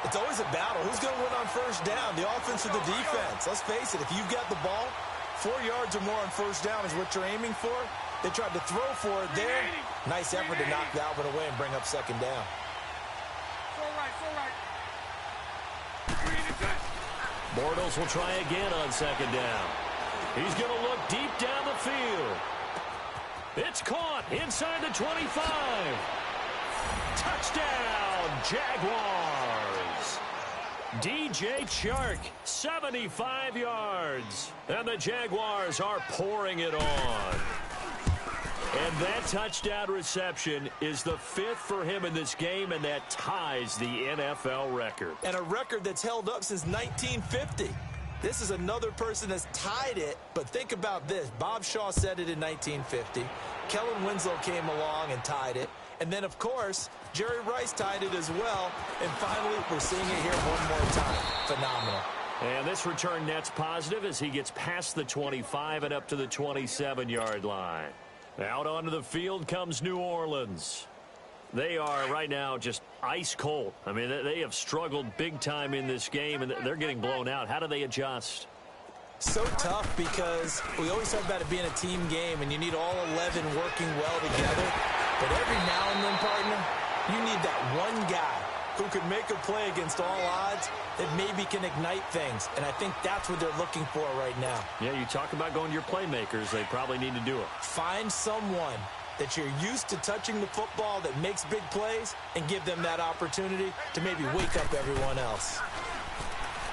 It's always a battle. Who's going to win on first down, the offense or the defense? Let's face it, if you've got the ball, 4 yards or more on first down is what you're aiming for. They tried to throw for it there. Nice effort to knock Dalvin away and bring up second down. So right. Bortles will try again on second down. He's going to look deep down the field. It's caught inside the 25. Touchdown, Jaguars. DJ Chark, 75 yards. And the Jaguars are pouring it on. And that touchdown reception is the 5th for him in this game, and that ties the NFL record. And a record that's held up since 1950. This is another person that's tied it, but think about this. Bob Shaw said it in 1950. Kellen Winslow came along and tied it. And then, of course, Jerry Rice tied it as well. And finally, we're seeing it here one more time. Phenomenal. And this return net's positive as he gets past the 25 and up to the 27-yard line. Out onto the field comes New Orleans. They are right now just ice cold. I mean, they have struggled big time in this game, and they're getting blown out. How do they adjust? So tough because we always talk about it being a team game, and you need all 11 working well together. But every now and then, partner, you need that one guy who can make a play against all odds that maybe can ignite things. And I think that's what they're looking for right now. Yeah, you talk about going to your playmakers. They probably need to do it. Find someone that you're used to touching the football that makes big plays and give them that opportunity to maybe wake up everyone else.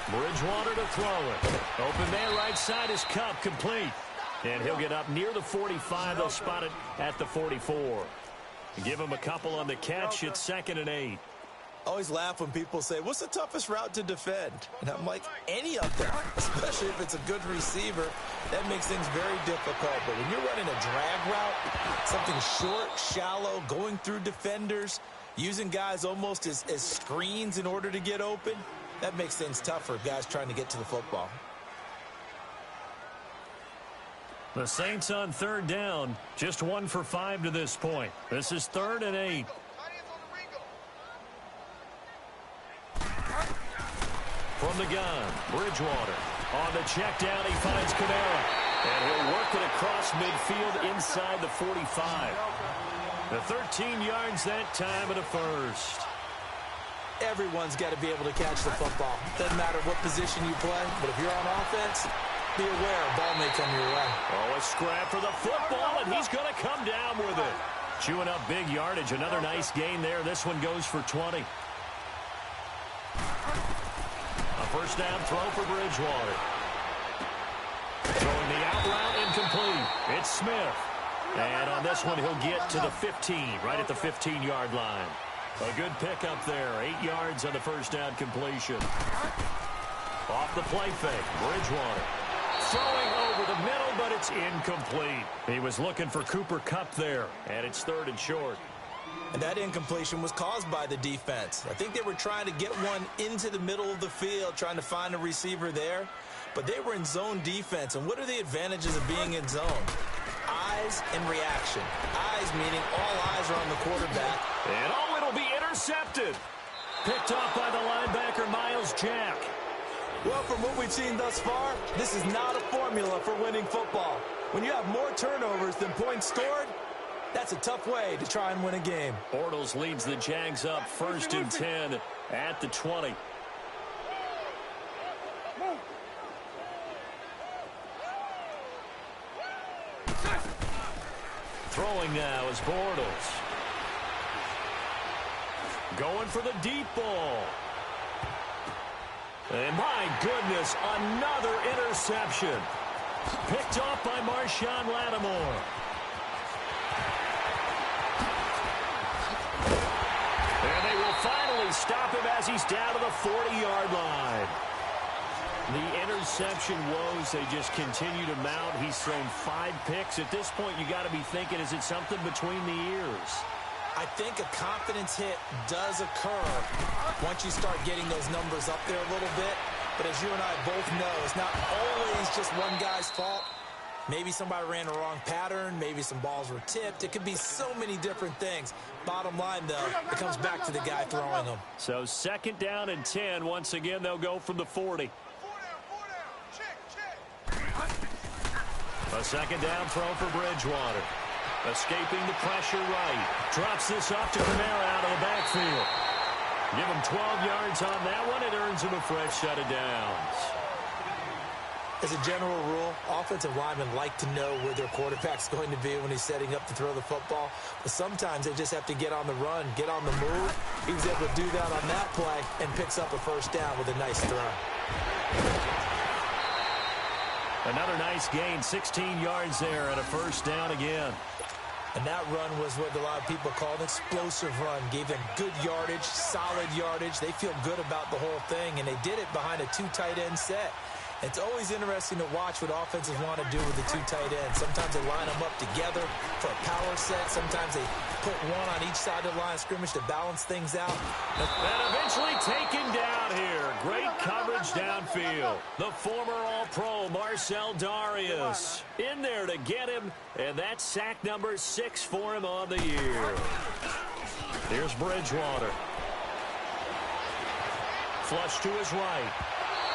Bridgewater to throw it. Open man right side is Cup, complete. And he'll get up near the 45. They'll spot it at the 44. Give him a couple on the catch. It's 2nd and 8. I always laugh when people say, what's the toughest route to defend? And I'm like, any of them, especially if it's a good receiver. That makes things very difficult. But when you're running a drag route, something short, shallow, going through defenders, using guys almost as screens in order to get open, that makes things tougher, guys trying to get to the football. The Saints on 3rd down, just 1 for 5 to this point. This is 3rd and 8. From the gun, Bridgewater. On the check down, he finds Kamara. And he'll work it across midfield inside the 45. The 13 yards that time and a first. Everyone's got to be able to catch the football. Doesn't matter what position you play, but if you're on offense, be aware a ball may come your way. Oh, a scrap for the football, and he's going to come down with it. Chewing up big yardage. Another nice gain there. This one goes for 20. A first down throw for Bridgewater. Throwing the out route incomplete. It's Smith. And on this one, he'll get to the 15, right at the 15-yard line. A good pickup there. 8 yards on the first down completion. Off the play fake, Bridgewater. Throwing over the middle, but it's incomplete. He was looking for Cooper Kupp there, and it's 3rd and short. And that incompletion was caused by the defense. I think they were trying to get one into the middle of the field, trying to find a receiver there. But they were in zone defense. And what are the advantages of being in zone? Eyes and reaction. Eyes meaning all eyes are on the quarterback. And oh, it'll be intercepted. Picked off by the linebacker, Miles Jack. Well, from what we've seen thus far, this is not a formula for winning football. When you have more turnovers than points scored, that's a tough way to try and win a game. Bortles leads the Jags up 1st and 10 at the 20. Throwing now is Bortles. Going for the deep ball. And my goodness, another interception. Picked off by Marshawn Lattimore. And they will finally stop him as he's down to the 40-yard line. The interception woes, they just continue to mount. He's thrown 5 picks. At this point, you got to be thinking, is it something between the ears? I think a confidence hit does occur once you start getting those numbers up there a little bit. But as you and I both know, it's not always just one guy's fault. Maybe somebody ran a wrong pattern. Maybe some balls were tipped. It could be so many different things. Bottom line, though, it comes back to the guy throwing them. So 2nd down and 10. Once again, they'll go from the 40. A 2nd down throw for Bridgewater. Escaping the pressure right. Drops this off to Kamara out of the backfield. Give him 12 yards on that one. It earns him a fresh set of downs. As a general rule, offensive linemen like to know where their quarterback's going to be when he's setting up to throw the football. But sometimes they just have to get on the run, get on the move. He was able to do that on that play and picks up a first down with a nice throw. Another nice gain, 16 yards there and a first down again. And that run was what a lot of people call an explosive run. Gave them good yardage, solid yardage. They feel good about the whole thing, and they did it behind a 2 tight end set. It's always interesting to watch what offenses want to do with the two tight ends. Sometimes they line them up together for a power set. Sometimes they put one on each side of the line of scrimmage to balance things out. And eventually taken down here. Great coverage downfield. The former All-Pro Marcel Darius in there to get him, and that's sack number 6 for him on the year. Here's Bridgewater. Flush to his right.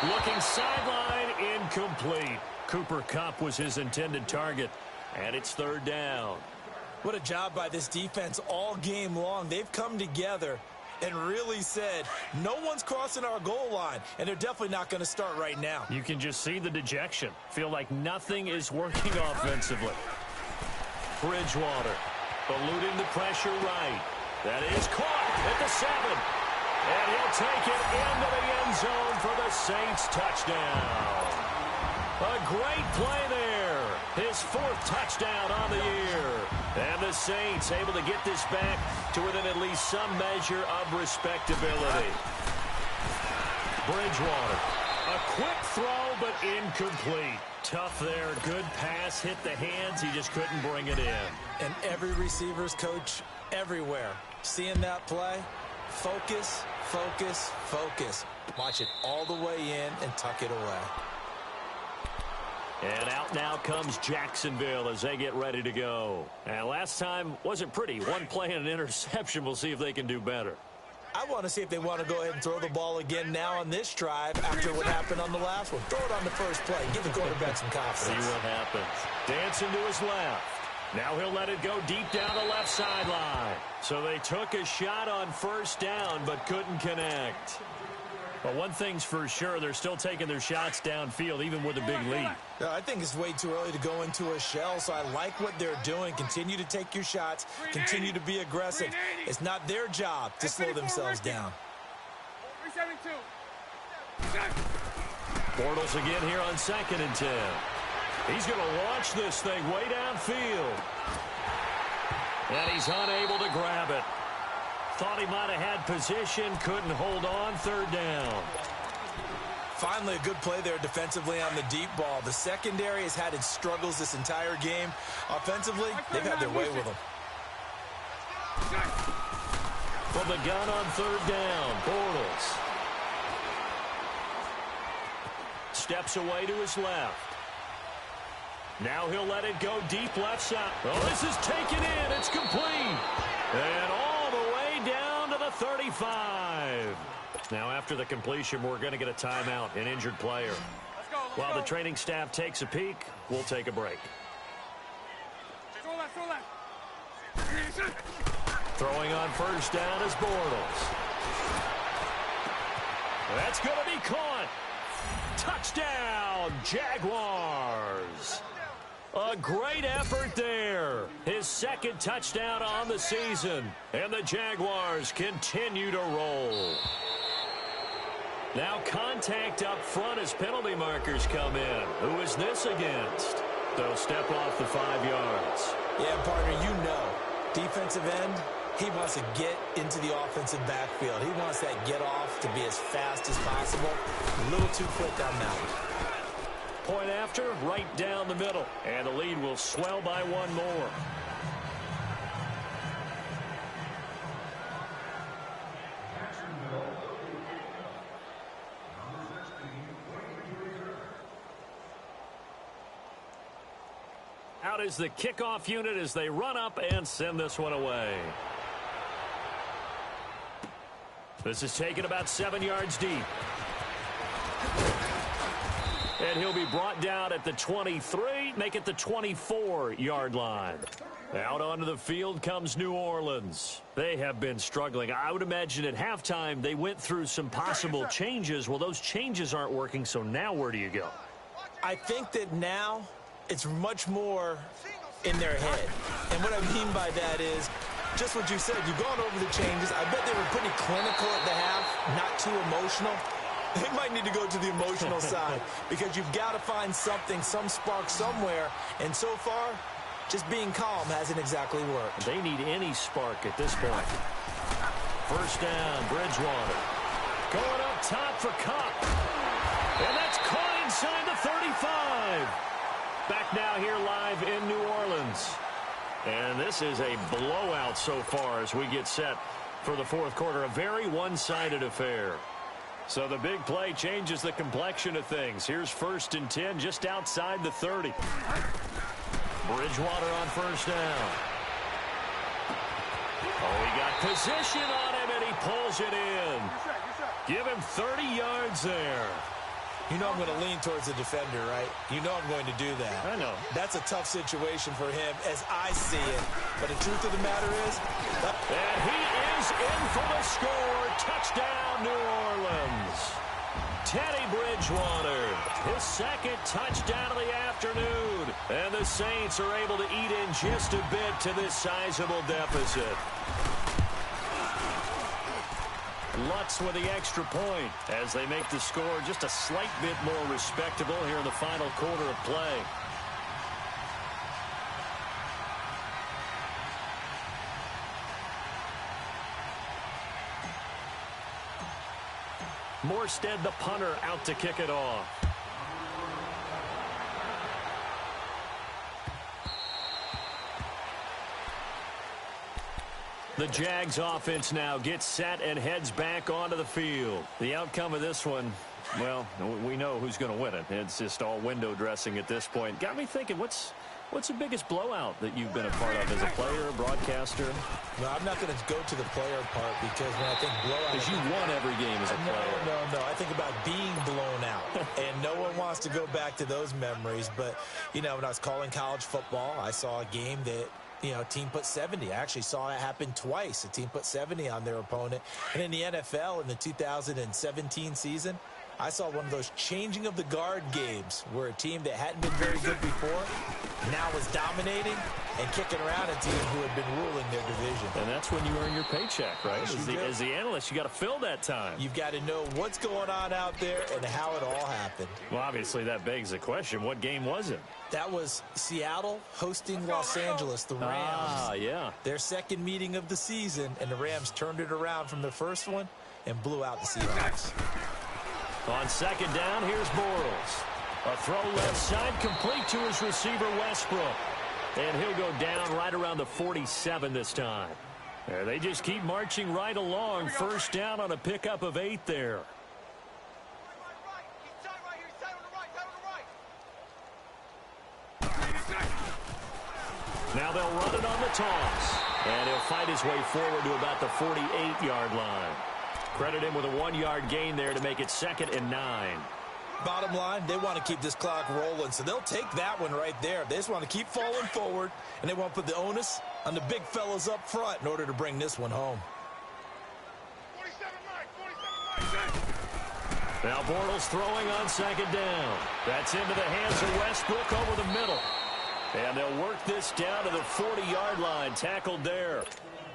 Looking sideline, incomplete. Cooper Kupp was his intended target, and it's 3rd down. What a job by this defense all game long. They've come together and really said, no one's crossing our goal line, and they're definitely not going to start right now. You can just see the dejection. Feel like nothing is working offensively. Bridgewater eluding the pressure right. That is caught at the 7. And he'll take it into the end zone for the Saints touchdown. A great play there. His 4th touchdown on the year. And the Saints able to get this back to within at least some measure of respectability. Bridgewater. A quick throw, but incomplete. Tough there. Good pass. Hit the hands. He just couldn't bring it in. And every receiver's coach everywhere. Seeing that play, focus, focus, focus. Watch it all the way in and tuck it away. And out now comes Jacksonville as they get ready to go. And last time wasn't pretty. One play and an interception. We'll see if they can do better. I want to see if they want to go ahead and throw the ball again now on this drive after what happened on the last one. Throw it on the first play. Give the quarterback some confidence. See what happens. Dancing to his left. Now he'll let it go deep down the left sideline. So they took a shot on 1st down but couldn't connect. But one thing's for sure, they're still taking their shots downfield even with a big lead. I think it's way too early to go into a shell, so I like what they're doing. Continue to take your shots. Continue to be aggressive. It's not their job to slow themselves down. 372. Bortles again here on 2nd and 10. He's going to launch this thing way downfield. And he's unable to grab it. Thought he might have had position, couldn't hold on. 3rd down. Finally, a good play there defensively on the deep ball. The secondary has had its struggles this entire game. Offensively, they've had their way with them. From the gun on 3rd down, Bortles. Steps away to his left. Now he'll let it go deep left side. Oh, this is taken in. It's complete. And all the way down to the 35. Now after the completion, we're going to get a timeout, an injured player. While the training staff takes a peek, we'll take a break. Throwing on 1st down is Bortles. That's going to be caught. Touchdown, Jaguars. A great effort there. His 2nd touchdown on the season. And the Jaguars continue to roll. Now contact up front as penalty markers come in. Who is this against? They'll step off the 5 yards. Yeah, partner, you know. Defensive end, he wants to get into the offensive backfield. He wants that get off to be as fast as possible. A little too quick on that one. Point after, right down the middle. And the lead will swell by 1 more. Out is the kickoff unit as they run up and send this one away. This is taken about 7 yards deep. And he'll be brought down at the 23, make it the 24-yard line. Out onto the field comes New Orleans. They have been struggling. I would imagine at halftime they went through some possible changes. Well, those changes aren't working, so now where do you go? I think that now it's much more in their head. And what I mean by that is just what you said. You've gone over the changes. I bet they were pretty clinical at the half, not too emotional. They might need to go to the emotional side because you've got to find something, some spark somewhere. And so far, just being calm hasn't exactly worked. They need any spark at this point. 1st down, Bridgewater. Going up top for Kupp. And that's caught inside the 35. Back now here live in New Orleans. And this is a blowout so far as we get set for the fourth quarter. A very one-sided affair. So the big play changes the complexion of things. Here's 1st and 10 just outside the 30. Bridgewater on first down. Oh, he got position on him, and he pulls it in. Give him 30 yards there. You know I'm going to lean towards the defender, right? You know I'm going to do that. I know. That's a tough situation for him as I see it. But the truth of the matter is... And he is in for the score. Touchdown, New Orleans. Teddy Bridgewater, his second touchdown of the afternoon. And the Saints are able to eat in just a bit to this sizable deficit. Lutz with the extra point as they make the score just a slight bit more respectable here in the final quarter of play. Morstead, the punter, out to kick it off. The Jags offense now gets set and heads back onto the field. The outcome of this one, well, we know who's going to win it. It's just all window dressing at this point. Got me thinking, what's the biggest blowout that you've been a part of as a player, a broadcaster? No, I'm not going to go to the player part because when I think blowout... Because you won every game as a player. No. I think about being blown out. And no one wants to go back to those memories. But, you know, when I was calling college football, I saw a game that... You know, a team put 70. I actually saw it happen twice. A team put 70 on their opponent. And in the NFL in the 2017 season, I saw one of those changing of the guard games where a team that hadn't been very good before now was dominating and kicking around a team who had been ruling their division. And that's when you earn your paycheck, right? As the analyst, you got to fill that time. You've got to know what's going on out there and how it all happened. Well, obviously that begs the question, what game was it? That was Seattle hosting Los Angeles, the Rams. Ah, yeah. Their second meeting of the season, and the Rams turned it around from the first one and blew out the Seahawks. On second down, here's Bortles. A throw left side, complete to his receiver, Westbrook. And he'll go down right around the 47 this time. They just keep marching right along. First down on a pickup of 8 there. Now they'll run it on the toss. And he'll fight his way forward to about the 48-yard line. Credit him with a 1-yard gain there to make it 2nd and 9. Bottom line, they want to keep this clock rolling, so they'll take that one right there. They just want to keep falling forward, and they want to put the onus on the big fellas up front in order to bring this one home. 47 Mike. Now Bortles throwing on second down. That's into the hands of Westbrook over the middle. And they'll work this down to the 40-yard line. Tackled there.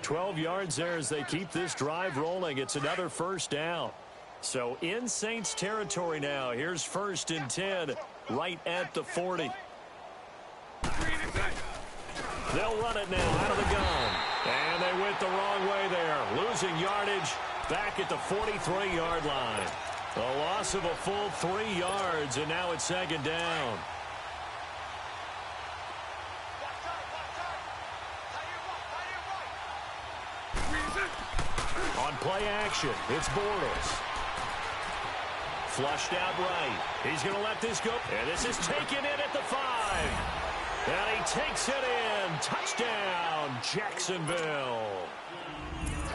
12 yards there as they keep this drive rolling. It's another first down. So in Saints territory now. Here's 1st and 10 right at the 40. They'll run it now out of the gun. And they went the wrong way there. Losing yardage back at the 43-yard line. A loss of a full 3 yards, and now it's second down. On play action, it's Bortles. Flushed out right. He's going to let this go. And this is taken in at the 5. And he takes it in. Touchdown, Jacksonville.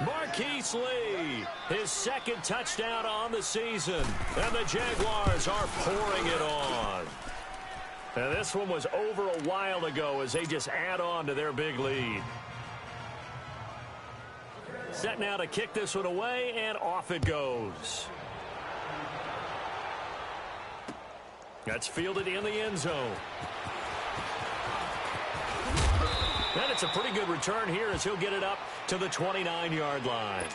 Marquise Lee, his second touchdown on the season. And the Jaguars are pouring it on. And this one was over a while ago as they just add on to their big lead. Set now to kick this one away, and off it goes. That's fielded in the end zone. And it's a pretty good return here as he'll get it up to the 29-yard line.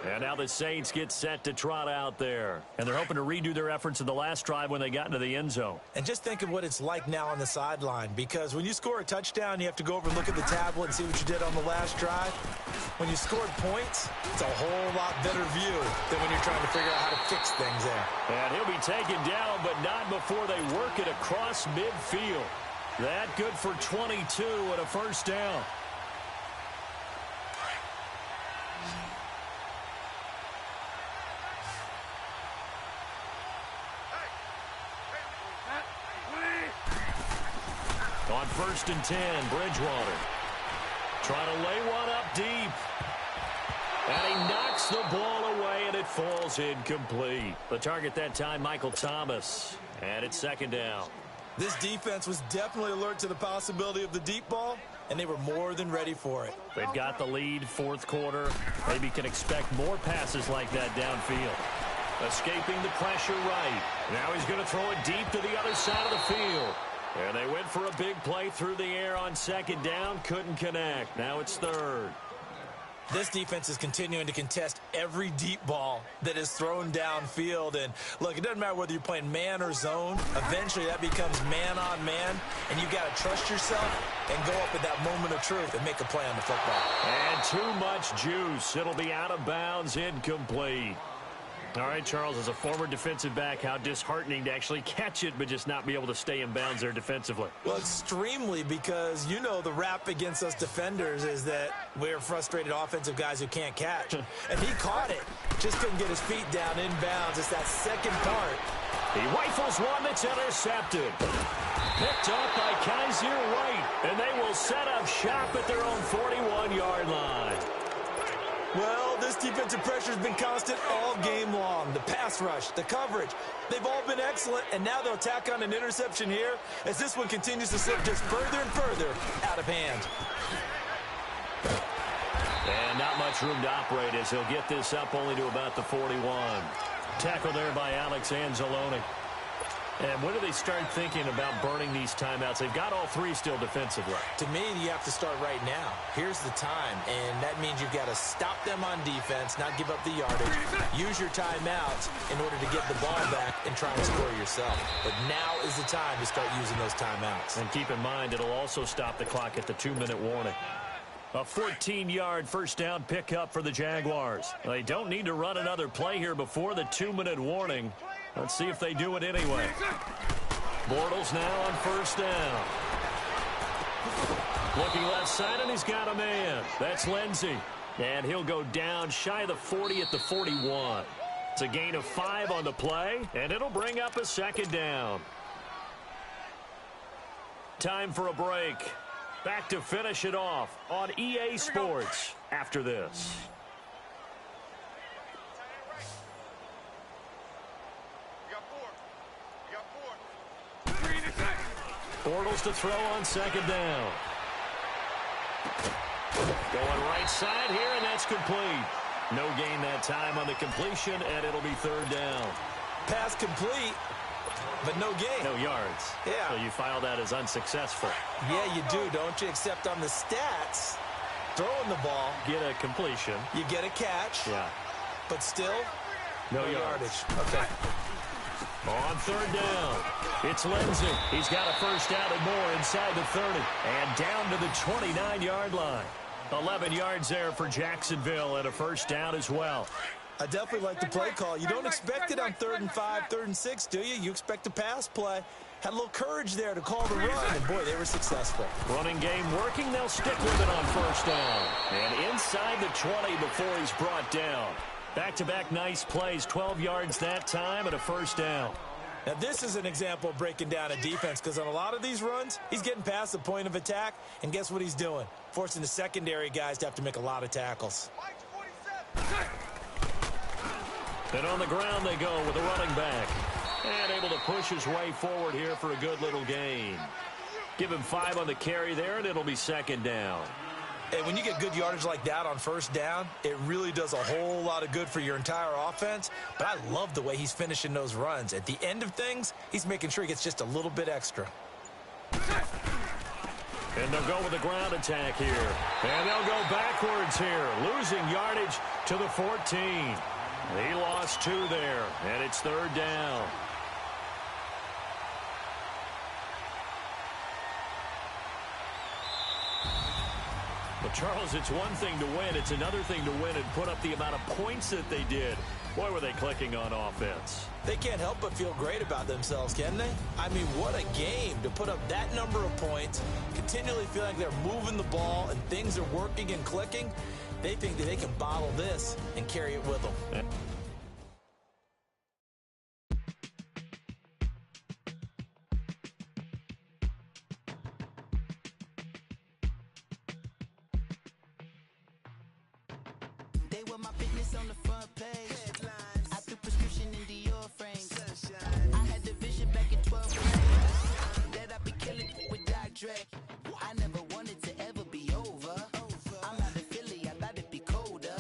And now the Saints get set to trot out there. And they're hoping to redo their efforts in the last drive when they got into the end zone. And just think of what it's like now on the sideline, because when you score a touchdown, you have to go over and look at the tablet and see what you did on the last drive. When you scored points, it's a whole lot better view than when you're trying to figure out how to fix things there. And he'll be taken down, but not before they work it across midfield. That good for 22 and a first down. On 1st and 10, Bridgewater. Trying to lay one up deep. And he knocks the ball away, and it falls incomplete. The target that time, Michael Thomas. And it's second down. This defense was definitely alert to the possibility of the deep ball, and they were more than ready for it. They've got the lead, fourth quarter. Maybe can expect more passes like that downfield. Escaping the pressure right. Now he's going to throw it deep to the other side of the field. And they went for a big play through the air on second down. Couldn't connect. Now it's third. This defense is continuing to contest every deep ball that is thrown downfield. And, look, it doesn't matter whether you're playing man or zone. Eventually that becomes man-on-man, and you've got to trust yourself and go up at that moment of truth and make a play on the football. And too much juice. It'll be out of bounds, incomplete. All right, Charles, as a former defensive back, how disheartening to actually catch it but just not be able to stay in bounds there defensively. Well, extremely, because you know the rap against us defenders is that we're frustrated offensive guys who can't catch. And he caught it. Just couldn't get his feet down in bounds. It's that second part. He rifles one that's intercepted. Picked up by Kaiser White, and they will set up shop at their own 41-yard line. Well, this defensive pressure has been constant all game long. The pass rush, the coverage, they've all been excellent, and now they'll tack on an interception here as this one continues to slip just further and further out of hand. And not much room to operate as he'll get this up only to about the 41. Tackle there by Alex Anzalone. And when do they start thinking about burning these timeouts? They've got all three still defensively. To me, you have to start right now. Here's the time, and that means you've got to stop them on defense, not give up the yardage. Use your timeouts in order to get the ball back and try and score yourself. But now is the time to start using those timeouts. And keep in mind, it'll also stop the clock at the 2-minute warning. A 14-yard first down pickup for the Jaguars. They don't need to run another play here before the 2-minute warning. Let's see if they do it anyway. Bortles now on first down. Looking left side, and he's got a man. That's Lindsey. And he'll go down shy of the 40 at the 41. It's a gain of 5 on the play, and it'll bring up a second down. Time for a break. Back to finish it off on EA Sports after this. Bortles to throw on second down. Going right side here, and that's complete. No gain that time on the completion, and it'll be third down. Pass complete, but no gain. No yards. Yeah. So you file that as unsuccessful. Yeah, you do, don't you? Except on the stats, throwing the ball. Get a completion. You get a catch. Yeah. But still, no yardage. Okay. On third down, it's Lindsey. He's got a first down and more inside the 30. And down to the 29-yard line. 11 yards there for Jacksonville and a first down as well. I definitely like the play call. You don't expect it on 3rd and 5, 3rd and 6, do you? You expect a pass play. Had a little courage there to call the run, and boy, they were successful. Running game working. They'll stick with it on first down. And inside the 20 before he's brought down. Back-to-back nice plays, 12 yards that time and a first down. Now, this is an example of breaking down a defense, because on a lot of these runs, he's getting past the point of attack, and guess what he's doing? Forcing the secondary guys to have to make a lot of tackles. And on the ground they go with a running back. And able to push his way forward here for a good little gain. Give him 5 on the carry there, and it'll be second down. And when you get good yardage like that on first down, it really does a whole lot of good for your entire offense. But I love the way he's finishing those runs. At the end of things, he's making sure he gets just a little bit extra. And they'll go with a ground attack here. And they'll go backwards here, losing yardage to the 14. He lost 2 there, and it's 3rd down. But, Charles, it's one thing to win. It's another thing to win and put up the amount of points that they did. Boy, were they clicking on offense. They can't help but feel great about themselves, can they? I mean, what a game to put up that number of points, continually feel like they're moving the ball and things are working and clicking. They think that they can bottle this and carry it with them. They were my business on the front page. Headlines. I threw prescription in Dior frames. Sunshine. I had the vision back in 12th grade that I'd be killing with Dr. Dre. I never wanted to ever be over. I'm out of Philly, I thought it'd be colder.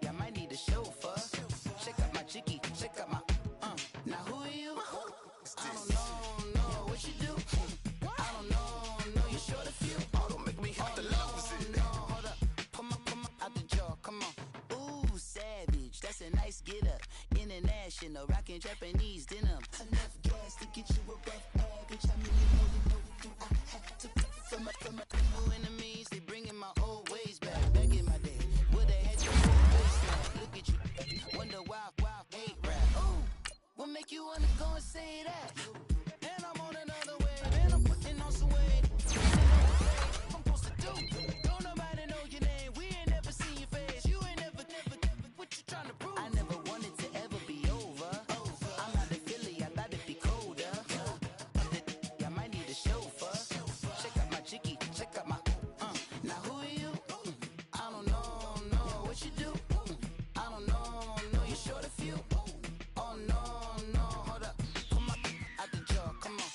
I might need a chauffeur. Check out my chicky, check out my Now who are you? I don't know what you do. I don't know you're short a few. Oh, don't make me hit the levels in there. Hold up, pull my out the jaw, come on. Ooh, savage, that's a nice get up. International, rockin' Japanese denim. Enough gas to get you above average. I mean, you know, do I have to from my new enemies? They bringing my old ways back in my day. Would've had your waistline. Look at you, wonder why hate rap. Ooh, what make you wanna go and say that? And I'm on another wave, and I'm putting on some weight. I'm supposed to do. Don't nobody know your name. We ain't never seen your face. You ain't never. What you trying to prove? I never wanted to ever be over. I'm out of Philly. I thought it'd be colder. I might need a chauffeur. Check out my chicky. Check out my. Now who are you? I don't know what you do. I don't know you're short a few. Oh no, hold up. Come on, out the jaw, come on.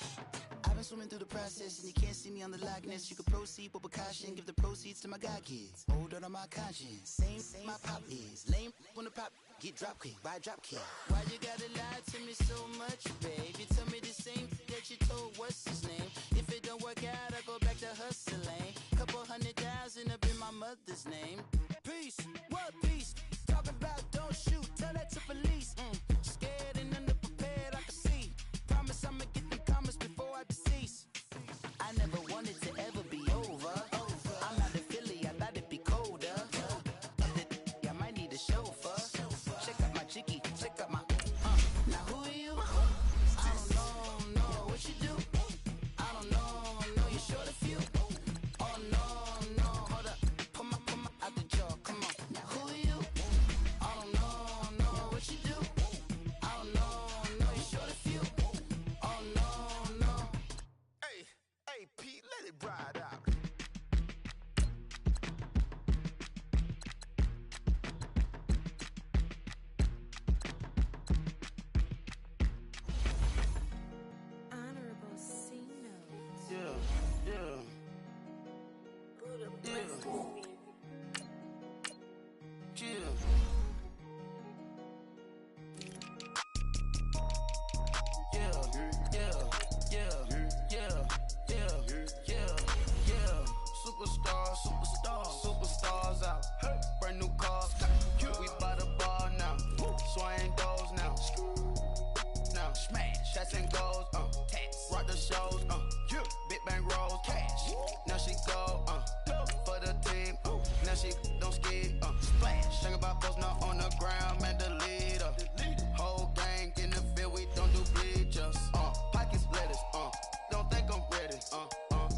I've been swimming through the process and you can't see me on the Loch Ness. You can proceed with precaution, give the proceeds to my god kids. Hold on my conscience, same my pop is. Lame when the pop get drop kick, buy drop kick. Why you gotta lie to me so much, babe? You tell me the same that you told what's his name. If it don't work out, I go back to hustling. Couple 100,000 up in my mother's name. Peace, what peace? Talk about don't shoot, tell that to police. Scared and underprepared, I can see. Promise I'ma get them comments before I decease. I never wanted to ever be over. I'm out of Philly, I thought it'd be colder. I might need a chauffeur. Check out my chicky, check out my. Now who are you? I don't know what you do. I don't know you're short a few. Oh no, hold up, pull my out the jaw, come on. Now who are you? I don't know what you do. I don't know you're short a few. Oh no. Hey, Pete, let it ride out. Honorable C notes. Yeah. Superstars out. Brand new cars. We by the bar now. Swaying doors now. Now smash. Shots and goals. Rock the shows. Big bang rolls. Cash. Now she go. For the team. Now she don't skid. Splash. Think about post now on the ground. Man, the leader. Whole gang in the field. We don't do bleachers. Pockets lettuce. Don't think I'm ready.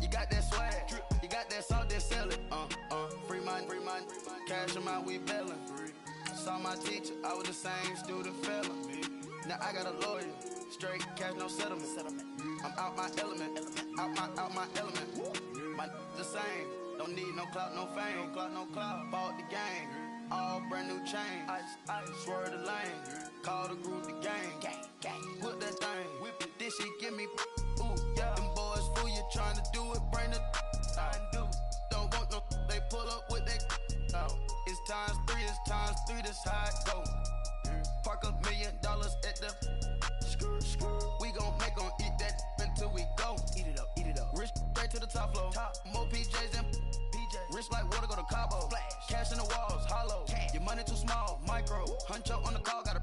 You got that swag. You got that salt, then sell it. Free mind. Cash them out, we bailin'. Saw my teacher, I was the same student fella. Now I got a lawyer, straight cash, no settlement. I'm out my element, out my element. My the same, don't need no clout, no fame. Bought the game, all brand new chain. I swerve the lane, call the group the gang. Whip that thing, whip it, this shit give me. Ooh, yeah. Them boys fool you, tryna do it, bring the. Don't want no, they pull up with that. It's times 3, this how it go. Park $1 million at the. We gon' eat that until we go. Eat it up. Rich straight to the top flow. More PJs than PJ. Rich like water, go to Cabo. Splash. Cash in the walls, hollow. Cash. Your money too small, micro. Huncho on the call, got a.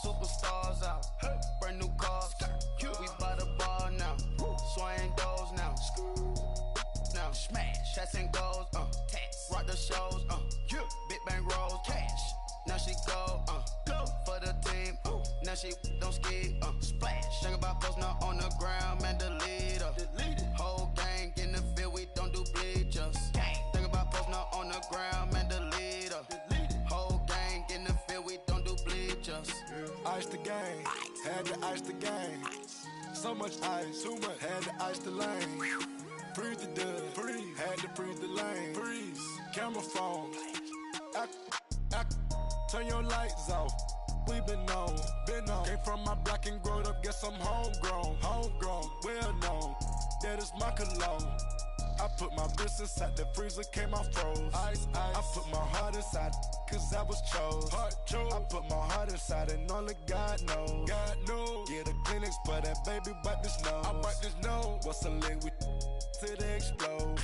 Superstars out. Brand new cars. We by the bar now. Swaying doors now. Now smash. Chats and goals. Rock the shows. Big bang rolls. Cash. Now she go. For the team. Now she don't ski. Splash. Think about post now on the ground. Man, delete her. Whole gang in the field. We don't do bleachers. Think about post now on the ground. Man, delete her. Whole gang in the field. We don't do bleachers. Ice the game, had to ice the game. So much ice, too much, had to ice the lane. Freeze the dud, freeze, had to freeze the lane. Freeze, camera phone. Turn your lights off. We been on. Came from my block and growed up, guess I'm homegrown, well known. That is my cologne. I put my wrist inside the freezer, came out froze. Ice. I put my heart inside, cause I was chose. I put my heart inside and only God knows. Yeah, the clinics, but that baby wipe this nose. I wipe this nose. What's a lick with till they explode?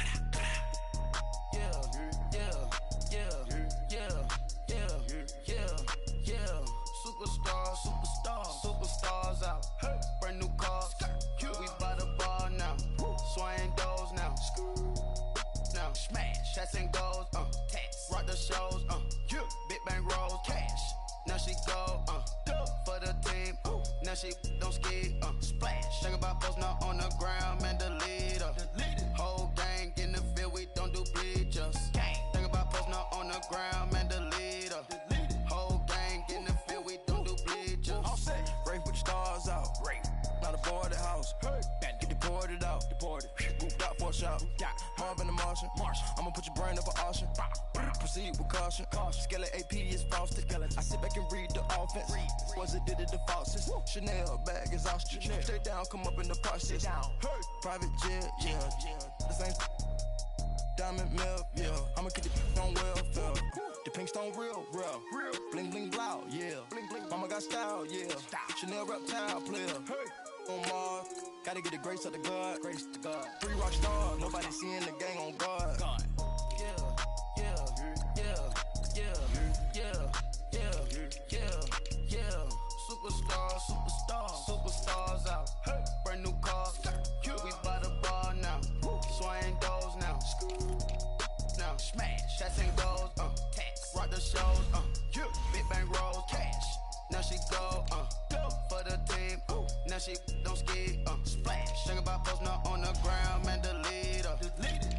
Superstars out. Brand new cars. We by the bar now. Swaying doors now. Now smash. Chats and goals. Rock the shows. Big bang rolls. Cash. Now she go. For the team. Now she don't ski. Splash. Think about post now on the ground. Man, delete her. Whole gang in the field. We don't do bleachers. Think about post now on the ground. Man, delete her. Whole gang in the field. We don't do bleachers. All set. Race with the stars out. Not a boarded house. Get deported out. Moved out for a shot. Harv in the Martian. I'ma put your brain up for auction. Proceed with caution. Skeleton AP is frosted. I sit back and read the offense. Was it did it the faucets? Chanel bag is ostrich. Stay down, come up in the process. Private jet, yeah. The same diamond milk, yeah. I'ma keep the on welfare. The pink stone real. Bling bling blow, yeah. Mama got style, yeah. Chanel reptile player. On Mars, gotta get the grace of the God. 3 rock stars, nobody seeing the gang on guard. Superstars out. Brand new cars. We by the bar now. Swaying doors now. Now smash. Chats and goals. Rock the shows. Big bang rolls. Cash. Now she go. For the team. Now she don't ski. Splash. Think about post now on the ground. Man, delete her.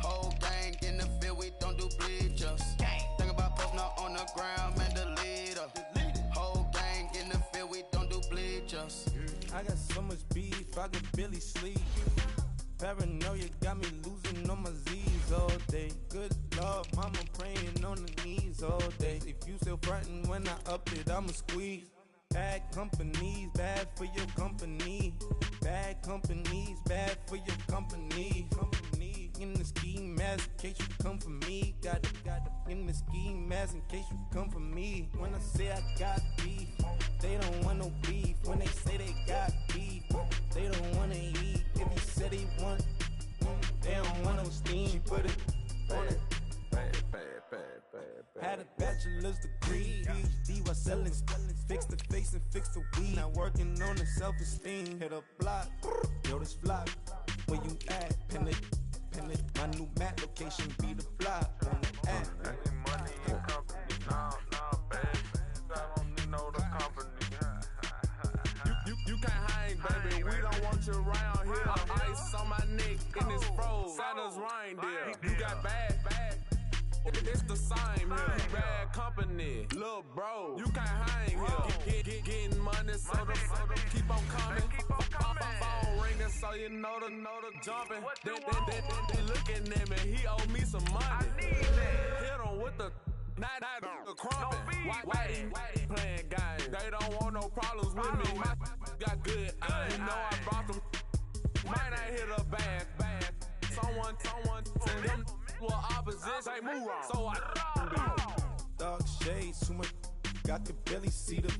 Whole gang in the field. We don't do bleachers. Think about post now on the ground. Man, delete her. Whole gang in the field. We don't do bleachers. I got so much beef, I could barely sleep. Paranoia got me losing on my Z's all day. Good love, mama praying on the knees all day. If you still frontin' when I up it, I'ma squeeze. Bad companies, bad for your company. Bad companies, bad for your company. In the ski mask in case you come for me. Got it in the ski mask in case you come for me. When I say I got beef, they don't want no beef. When they say they got beef, they don't wanna eat. If you said they want, they don't want no steam. She put it on it. Had a bachelor's degree, PhD while selling. Fix the face and fix the weed. Now working on the self-esteem. Hit a block, yo this flock. Where you at? Pin it. My new map location be the block on the app. Any money in company, nah, baby. I don't need no the company. You can't hang, baby. We don't want you around here. Ice on my neck in this froze. Santa's reindeer. You got bad. It's the same here. Bad company, little bro. You can't hang here. Getting money, so the keep on coming. Phone ringing, so you know the jumping. They looking at me. He owe me some money. Hit him with the not the crumping. Whitey playing games. They don't want no problems with me. My got good. You know I brought them. Might not hit a bad. Someone send them. Well, opposition, they move wrong. So I Dark shades, too much I could barely see the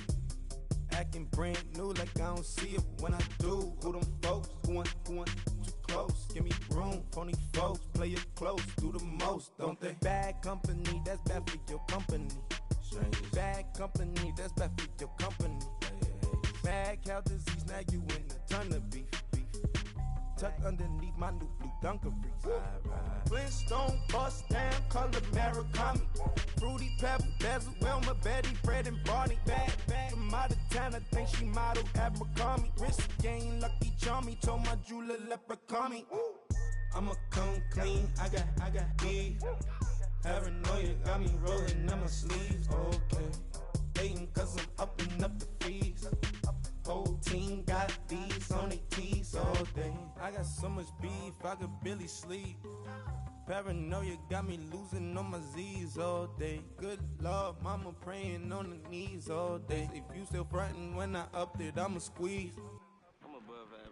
acting brand new like I don't see it when I do. Who them folks going too close? Give me room, phony folks play it close, do the most, don't they? Bad company, that's bad for your company. Bad company, that's bad for your company. Bad cow disease, now you in a ton of beef. Tucked underneath my new blue dungarees. Flintstone, bust down, color Murakami. Fruity Pebble, Bezel, Wilma, Betty, Fred, and Barney. Bad from out of town, I think she modeled at McCarmy. Wrist game, Lucky Charmy, told my jeweler, leprechaun me. I'ma come clean, I got beef. Paranoia got me rolling on my sleeves, okay. Hating cause I'm upping up the fees. Whole team got these on their tees all day. I got so much beef, I could barely sleep. Paranoia got me losing on my Z's all day. Good Lord, mama praying on the knees all day. If you still frontin' when I upped it, I'ma squeeze. I'm above average.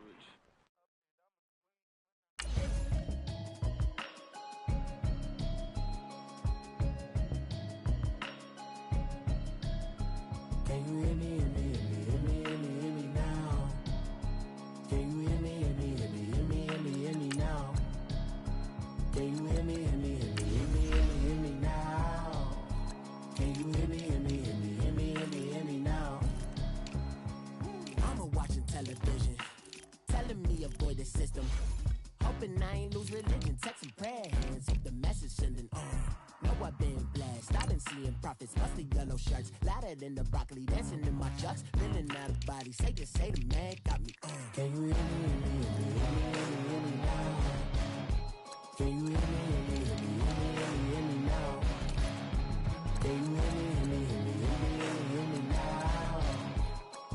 Can you hear me, hear me, hear me, hear me, hear me, hear me now? Can you hear me, hear me, hear me, hear me, hear me, hear me now? Can you hear me, hear me, hear me, hear me, hear me, hear me now? Can you hear me, hear me, hear me, hear me, hear me, hear me now? I'm watching television, telling me avoid the system. Hoping I ain't lose religion, text and prayer hands, hope the message sending on. Know I've been blessed, I've been seeing prophets, mostly yellow shirts, louder than the broccoli, dancing in my chucks, feeling out of body, say the man, got me on. Can you hear me, hear me, hear me, hear me, hear me, hear me now? Can you hear me, hear me, hear me, hear me, hear me, hear me now?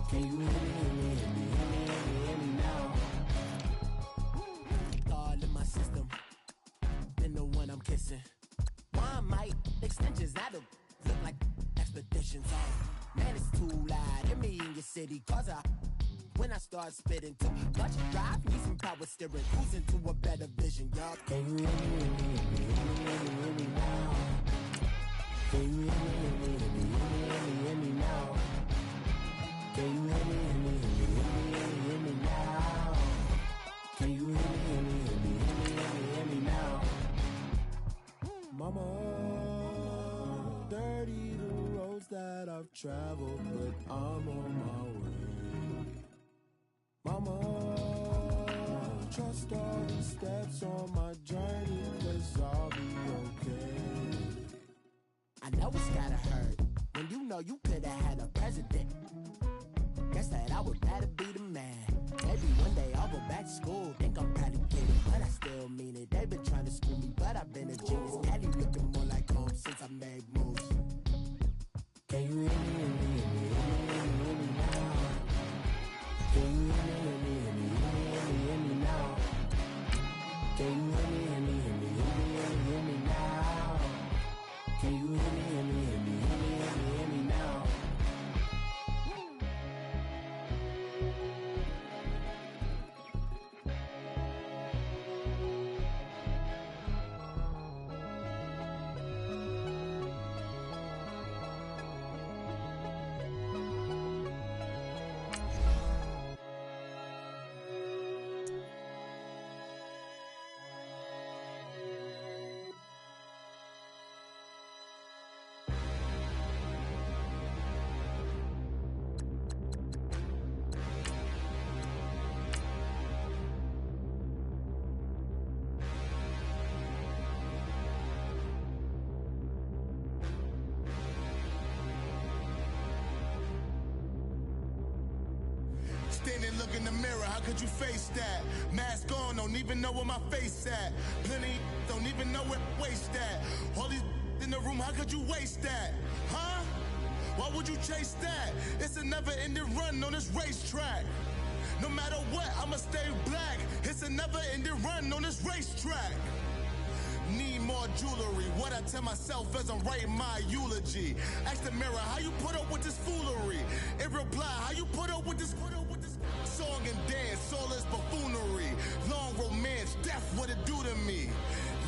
Can you hear me, hear me, hear me, hear me, hear me, hear me now? Can you hear me, hear me, hear me, hear me, hear me, hear me now? All in my system, been the one I'm kissing. One might extensions that'll look like expeditions. Oh, man, it's too loud. Hear me in your city, cause when I start spitting too much drive, need some power steering, cruising to a better vision, y'all. Can you hear me, hear me, hear me, hear me, hear me now? Can you hear me, hear me, hear me, hear me, hear me, hear me now? Can you hear me, hear me, hear me, hear me, hear me now? Can you hear me, hear me, hear me, hear me, hear me now? Mama, dirty the roads that I've traveled, but I'm on my way. Mama, trust all the steps on my journey, 'cause I'll be okay. I know it's gotta hurt when you know you could've had a president. Guess that I would rather be the man. Maybe one day I'll go back to school, think I'm proud to get it, but I still mean it. They've been trying to school me, but I've been a genius. Daddy looking more like home since I made moves. Can you hear me, hear me, hear me, hear me, hear me, hear me now? Can you hear me, hear me, hear me, hear me, hear me, hear me now? Can you hear me, hear me, hear me, hear me, hear me, hear me now? Can you hear me, hear me, hear me, hear me, hear me, hear me now? Standing, look in the mirror, how could you face that? Mask on, don't even know where my face at. Plenty, don't even know where waist at. All these in the room, how could you waste that? Huh? Why would you chase that? It's a never-ending run on this racetrack. No matter what, I'ma stay black. It's a never-ending run on this racetrack. Need more jewelry, what I tell myself as I'm writing my eulogy. Ask the mirror, how you put up with this foolery? In reply, how you put up with this song and dance, all this buffoonery. Long romance, death, what it do to me?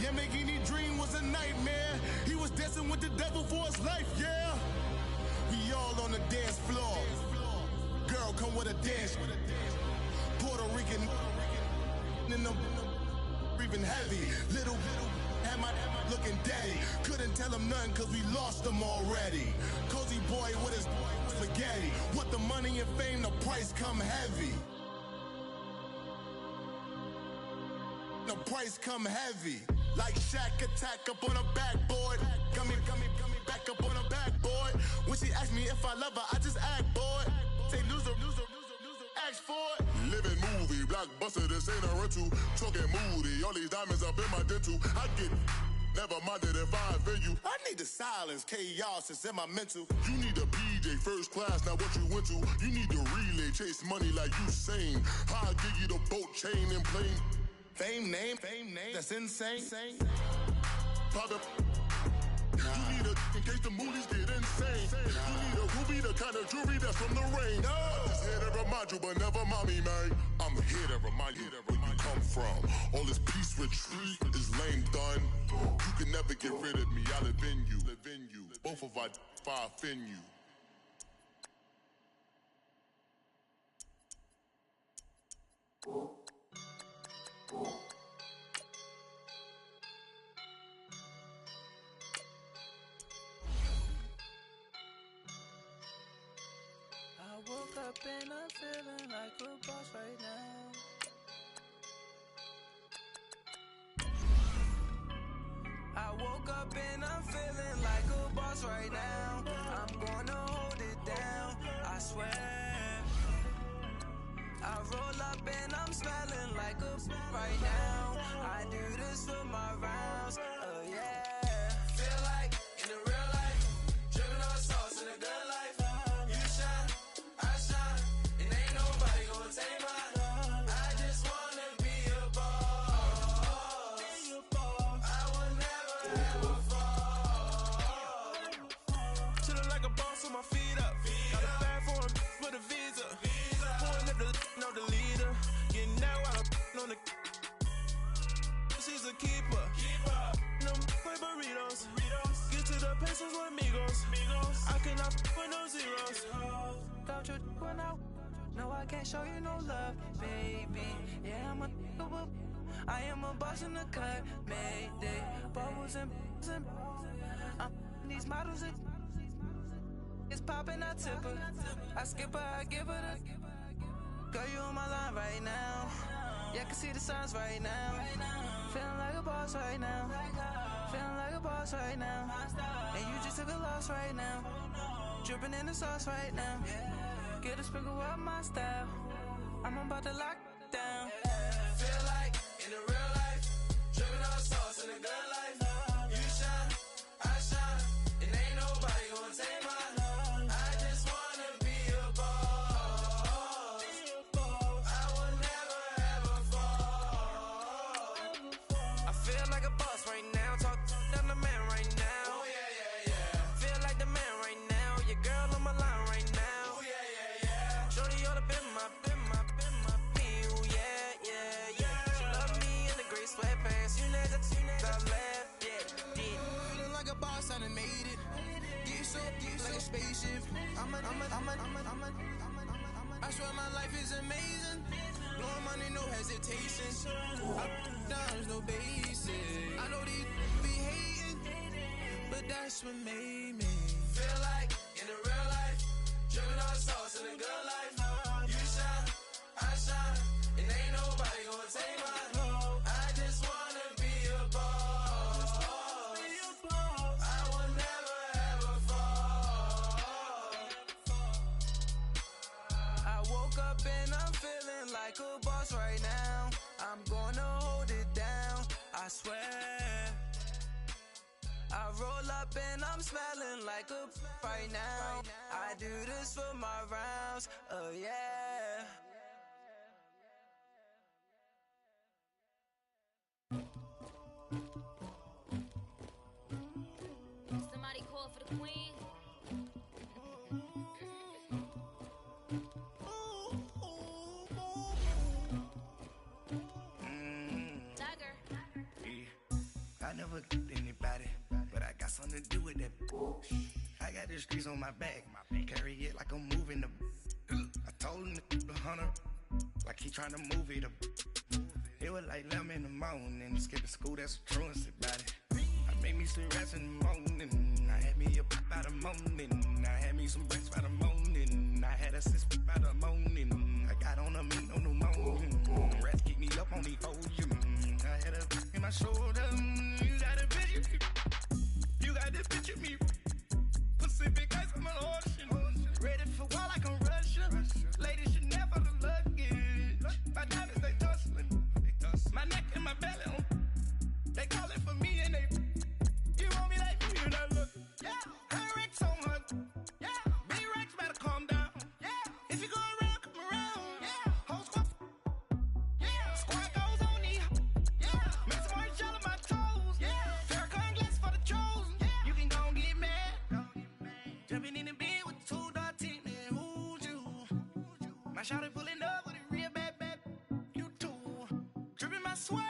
Yamagini dream was a nightmare. He was dancing with the devil for his life, yeah. We all come with a dance. Puerto Rican in the breathing heavy. Little had my looking daddy. Couldn't tell him nothing cause we lost him already. Cozy boy with his spaghetti. Want the money and fame, the price come heavy. The price come heavy. Like Shaq attack up on a backboard. Gummy, back up on a backboard. When she asked me if I love her, I just act bored. Say loser, ask for it. Living movie, blockbuster, this ain't a rental. Talking moody, all these diamonds up in my dental. I get never minded if I offend you. I need the silence, chaos is in my mental. You need a PJ, first class, not what you went to. You need the relay, chase money like you sane. I'll give you the boat, chain, and plane. Fame name, that's insane. Pop up. You need a in case the movies get insane. You need a ruby, the kind of jewelry that's from the rain. I'm just here to remind you, but never mommy, man. I'm here to remind you where you come from. All this peace retreat is lame done. You can never get rid of me. I live in you. Both of our fire offend you. I woke up and I'm feeling like a boss right now. I woke up and I'm feeling like a boss right now. I'm gonna hold it down, I swear. I roll up and I'm smelling like a right now. I do this for my rounds, oh yeah. Feel like in the real life, dripping on sauce in the good life. You shine, I shine, and ain't nobody gonna take mine. I just wanna be a boss. I will never ever fall. Chillin' like a boss with my feet up. Got a bag for him with a visa. Pulling up the know the leader. Getting that while I'm on the. She's a keeper. No play burritos. Get to the pesos with amigos. I cannot with no zeros. Don't you run out? No, I can't show you no love, baby. Yeah, I am a boss in the cut, mayday. Bubbles and I'm these models. It's popping, I tip her. I skip her, I give her the. Girl, you on my line right now. Yeah, I can see the signs right now. Feeling like a boss right now. Feeling like a boss right now. And you just took a loss right now. Dripping in the sauce right now. Get a sprinkle up my style. I'm about to lock down. Feel like in the real life, dripping on sauce in the good life. You shine, I shine, and ain't nobody gonna take mine. I just wanna be a boss. I will never ever fall. I feel like a boss right now. Talk to the man right now. Oh yeah. Feel like the man right now. Your girl on my line right now. Oh yeah. Shorty oughta been my peel. Yeah. She love me in the gray sweatpants. You never left. Yeah. Feeling like a boss, I done made it. Get so like a spaceship. I swear my life is amazing. Blowing money, no hesitation. There's no basic. I know these be hating, but that's what made me. Feel like in the real life, dripping on sauce in the good life. You shine, I shine, and ain't nobody gonna take mine. I just wanna be a boss. I will never ever fall. I woke up and I'm feeling like a boss right now. I'm gonna hold it down, I swear. I roll up and I'm smelling like a right now. I do this for my rounds, oh yeah. Somebody call for the queen. Tiger. Yeah. I never anybody, but I got something to do with that. I got the streets on my back, carry it like I'm moving the. I told him to 100, like he tryna move it up. It was like 11 in the morning, skipping school, that's the truancy about it. I made me some rest in the morning, I had me up by the morning, I had me some breaks by the morning, I had a sis by the morning, I got on a meat on the morning, rats keep me up on the ocean, I had a in my shoulder, you got a picture, you got this picture me, Pacific ice on my ocean, ready for war like I'm Russian, ladies should never look luggage, my diamonds they tussling, my neck and my belly on, they calling for me and they, you want me like me and I look, yeah, her Rex on her, yeah, B-Rex better calm down, yeah, if you go around, come around, yeah, whole squad, yeah, squad goes on me, yeah, make some orange gel on my toes, yeah, Farrakhan glass for the chosen, yeah, you can go and get mad, jumping in the bed with 2 dark teeth, man, who's you, my shawty pulling up with a real bad, you too, dripping my swag,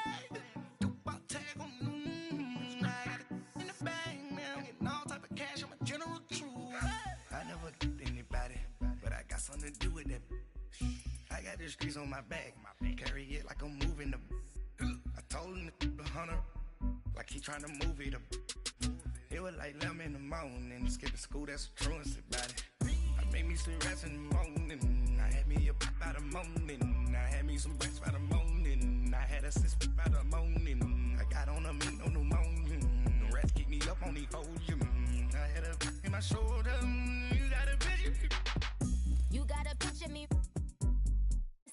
something to do with that. I got the streets on my back, carry it like I'm moving the. I told him to 100, like he tryna move it up. It was like 11 in the morning, skipping school, that's the truancy about it. I made me some rest in the morning, I had me up by the morning, I had me some breaks by the morning, I had a sis by the morning, I got on a meat on the morning, the rats keep me up on the ocean, I had a in my shoulder, you got a picture. You gotta picture me,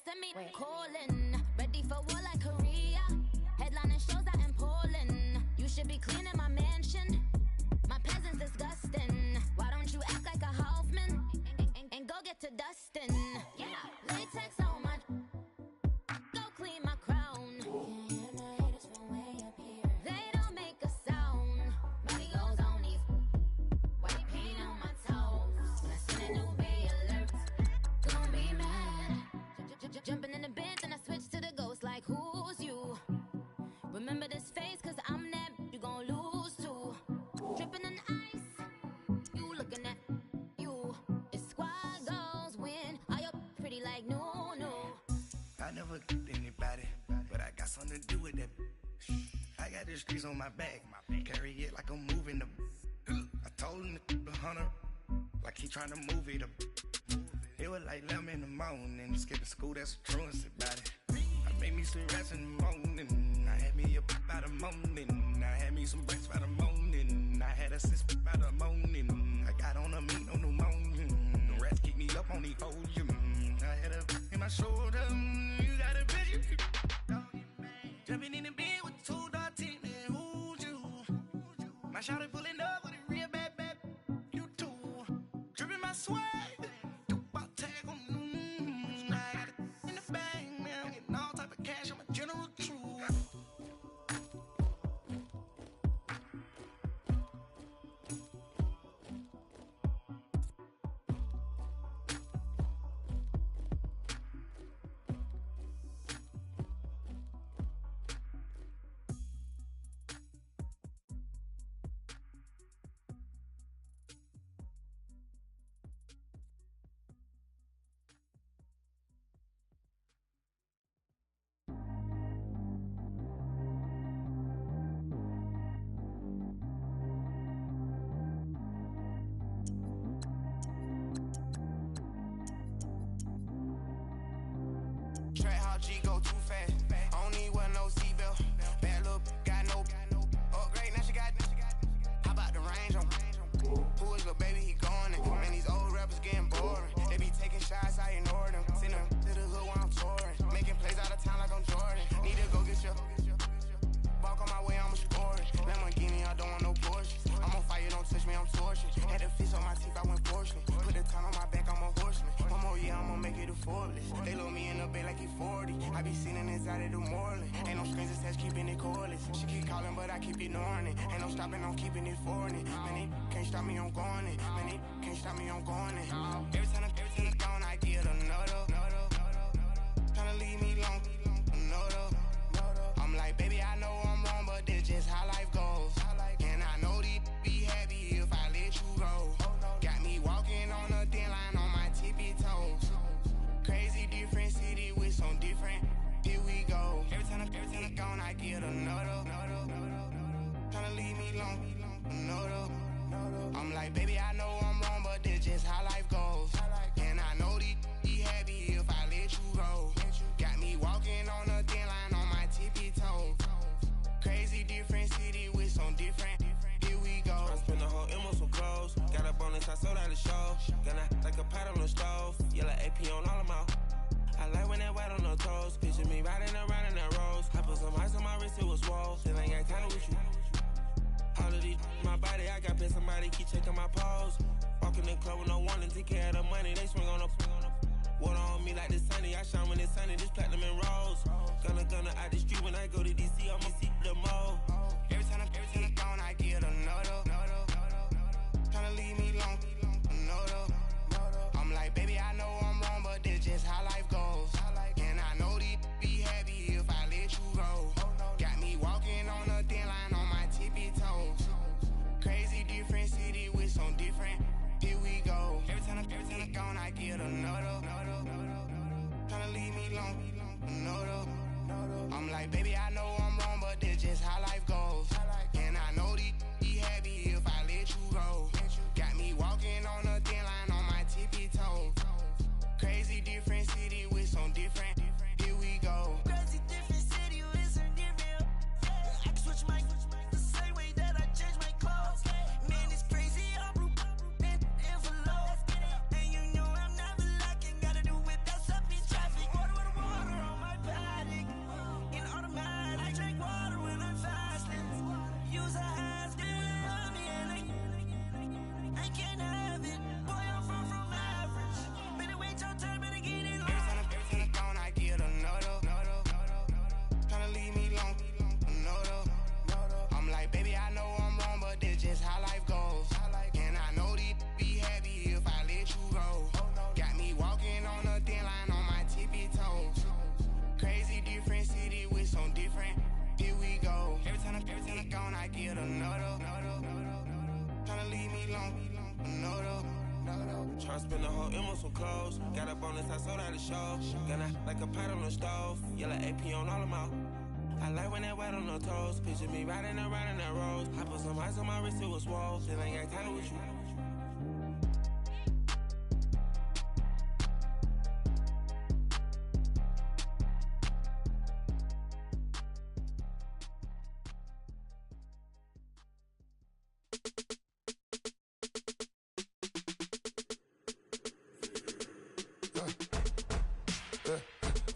send me calling, ready for war like Korea, headlining shows out in Poland, you should be cleaning my mansion, my peasants disgusting, why don't you act like a Hoffman, and go get to dustin', yeah, latex on my, go clean my crown, they don't make a sound, body goes on these, white paint on my toes, when I send a new bay alert, don't be mad, jumping in the bench and I switch to the ghost like who's you, remember this face cause I'm that, you gon' lose too, dripping in ice, you looking at you, it's squad goals win, are you pretty like no. I never anybody, but I got something to do with that. I got the streets on my back, carry it like I'm moving the. I told him to 100, like he tryna move it up. It was like 11 in the morning, skipping school, that's the truancy about it. I made me some rest in the morning, I had me up by the morning, I had me some breaks by the morning, I had a sis by the morning, I got on a meat on the morning, the rats keep me up on the ocean, I had a in my shoulder, you got a picture, jumping in the bed with 2 dark teeth, man, who's you, my shawty pulling up with a real bad, you too, dripping my swag. G go too fast. I don't need wear no seatbelt. Bad look, got no upgrade. Now she got. How about the range on? Who is the baby? He going in. Man, these old rappers getting boring. They be taking shots, I ignore them. Send them to the hood while I'm touring. Making plays out of town like I'm Jordan. Need to go get your. Walk on my way, I'ma score it. Lamborghini, I don't want no Porsche. I'm on fire, don't touch me, I'm tortured. Had the fish on my teeth, I went fortunate. Put the time on my back, I'm a horseman. One more year, I'ma make it a Forbes. They load me in the bed like he 40. I be sitting inside of the Moreland. Ain't no strings attached, keeping it cordless. She keep calling, but I keep ignoring it. Ain't no stopping, I'm keeping it for it. Man, they can't stop me, I'm going it. Man, they can't stop me, I'm going it. Every time I gone, I get another. Tryna leave me long, another. I'm like, baby, I know I'm wrong, but this just how life goes. And I know these be happy if I let you go. Got me walking on a thin line on my tippy toes. I'm like, baby, I know I'm wrong, but this just how life goes. And I know these be happy if I let you go. Got me walking on a thin line on my tippy toes. Crazy different city with some different. Here we go. I spent the whole M on some clothes. Got a bonus, I sold out the show. Gonna like a pot on the stove. Yellow AP on all of my. I like when that white on the toes. Picture me riding around in that rose. I put some ice on my wrist, it was swole. Still ain't got time with you. All of these, my body, I got pissed. Somebody keep checking my pose. Walking in the club with no warning, take care of the money. They swing on the water on me like the sunny. I shine when it's sunny, this platinum and rose. Gonna out the street when I go to DC, I'ma see the mode. Every time I'm gone, I get another. Tryna leave me alone, another. I'm like, baby, I know I'm wrong, but this just how life goes. And I know these be happy if I let you go. Got me walking on a thin line on my tippy toes. Crazy different city with some different. Here we go. Every time I'm gone, I get another. Tryna leave me alone, another. I'm like, baby, I know I'm wrong, but this just how life goes. And I know these be happy if I let you go. Got me walking on a thin line on my tippy toes. Crazy different city with some different. Here we go. Crazy different city with some different. I can switch my the same way that I change my clothes. Man, it's crazy. I'm blue and envelope. And you know I'm never lacking. Gotta do it, that's up in traffic. Water on my body. In automatic. I drink water when I'm fasting. Use a ass, get on me, and I can't have it. Boy, I'm from average. Better wait your turn, better get it on. Every time I'm gone, I get another. Tryna leave me alone, another. I'm like, baby, I know I'm wrong, but this just how life goes. And I know these be happy if I let you go. Got me walking on a thin line on my tippy toes. Crazy different city with some different. Here we go. Every time I'm gone, I get another. Tryna leave me alone, another. Tryna spend the whole M on some clothes. Got a bonus, I sold out the show. Gonna like a pot on the stove. Yellow AP on all of my. I like when that white on the toes. Picture me riding around in that rose. I put some ice on my wrist, it was swole. Still ain't got time with you.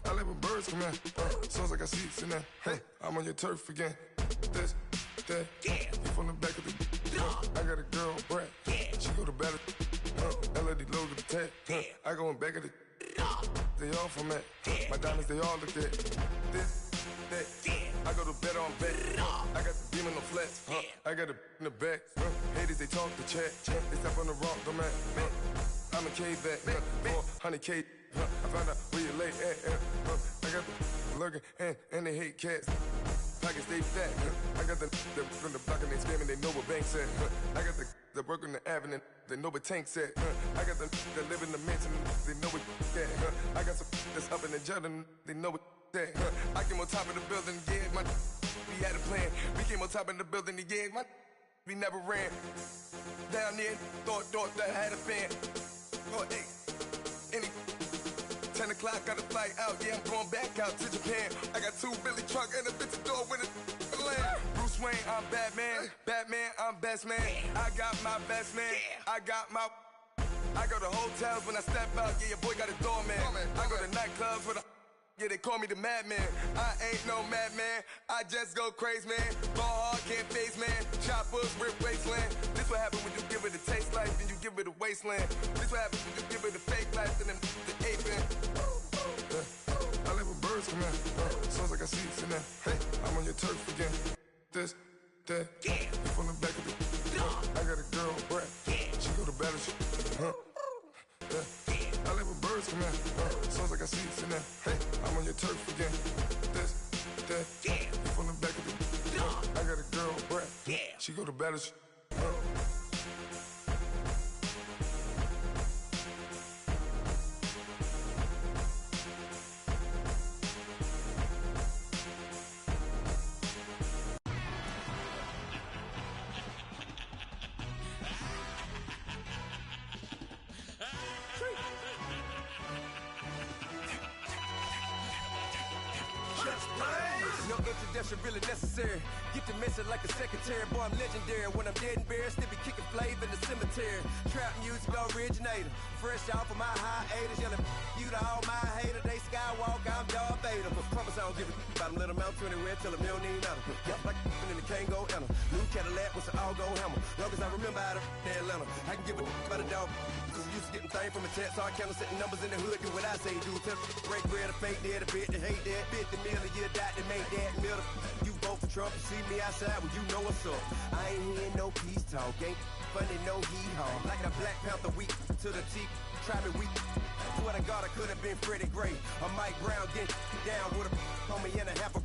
I live with birds come in. Sounds like I see seats in there. Hey, I'm on your turf again. This, that, you from the back of the. I got a girl, Brad. She go to battle. LED logo the tag. I go in back of the. They all from that. My diamonds, they all look at. This, that. I go to bed on bed. I got the beam in the flats. I got a in the back. Haters, they talk the chat. They step on the rock, the man. I'm a K-back. 400K. I found out where you lay at. I got the lurking and they hate cats. Pockets stay fat. I got the from the block and they screaming, they know what banks at. I got the work on the avenue, they know what tanks at. I got the that live in the mansion, they know what that. I got some that's up in the Jordan, they know what that. I came on top of the building, yeah, my we had a plan. We came on top of the building, yeah, my we never ran. Down there, thought that I had a fan. Oh, hey, any 10 o'clock, got a flight out, yeah, I'm going back out to Japan. I got 2 Billy truck and a bitch door with a land. Bruce Wayne, I'm Batman. Batman, I'm best man. I got my best man. I got my. I go to hotels when I step out, yeah, your boy got a doorman. I go to nightclubs with a. Yeah, they call me the madman. I ain't no madman. I just go crazy, man. Ball hard, can't face, man. Choppers, rip wasteland. This what happen when you give it a taste life, then you give it a wasteland. This what happens when you give it a fake life, then the ape in. I live with birds come in. Sounds like I see seats in there. Hey, I'm on your turf again. This, that, you from the back of the. I got a girl, Brad. She go to battle. I live with birds come in. Sounds like I see seats in there. Hey, I'm on your turf again. This, that, you from the back of the. I got a girl, Brad. She go to battle. No introduction really necessary. Get the message like a secretary. Boy, I'm legendary. When I'm dead and buried, still be kicking flavor in the cemetery. Trap music originator. Fresh off of my hiatus. Yelling you to all my haters. They skywalk, I'm Darth Vader. But promise I don't give a about them. Let them out to anywhere. Tell them they don't need nothing. Yup, like and the can't go enter. New Cadillac with an all-gold hammer. Long as I remember how to Atlanta. I can give a about a dog. Cause I'm used to getting things from a text. So I count setting numbers in the hood. Do what I say do. Tell break bread or fake dead. A bit to hate that. 50 million a year dot to make that middle. You vote for Trump, you see me outside, well, you know what's up. I ain't hearing no peace talk, ain't funny, no hee-haw. Like the Black Panther weak to the teeth, try me weak. Swear to God, I could have been Freddie Gray. Or Mike Brown getting down with a on me and a half a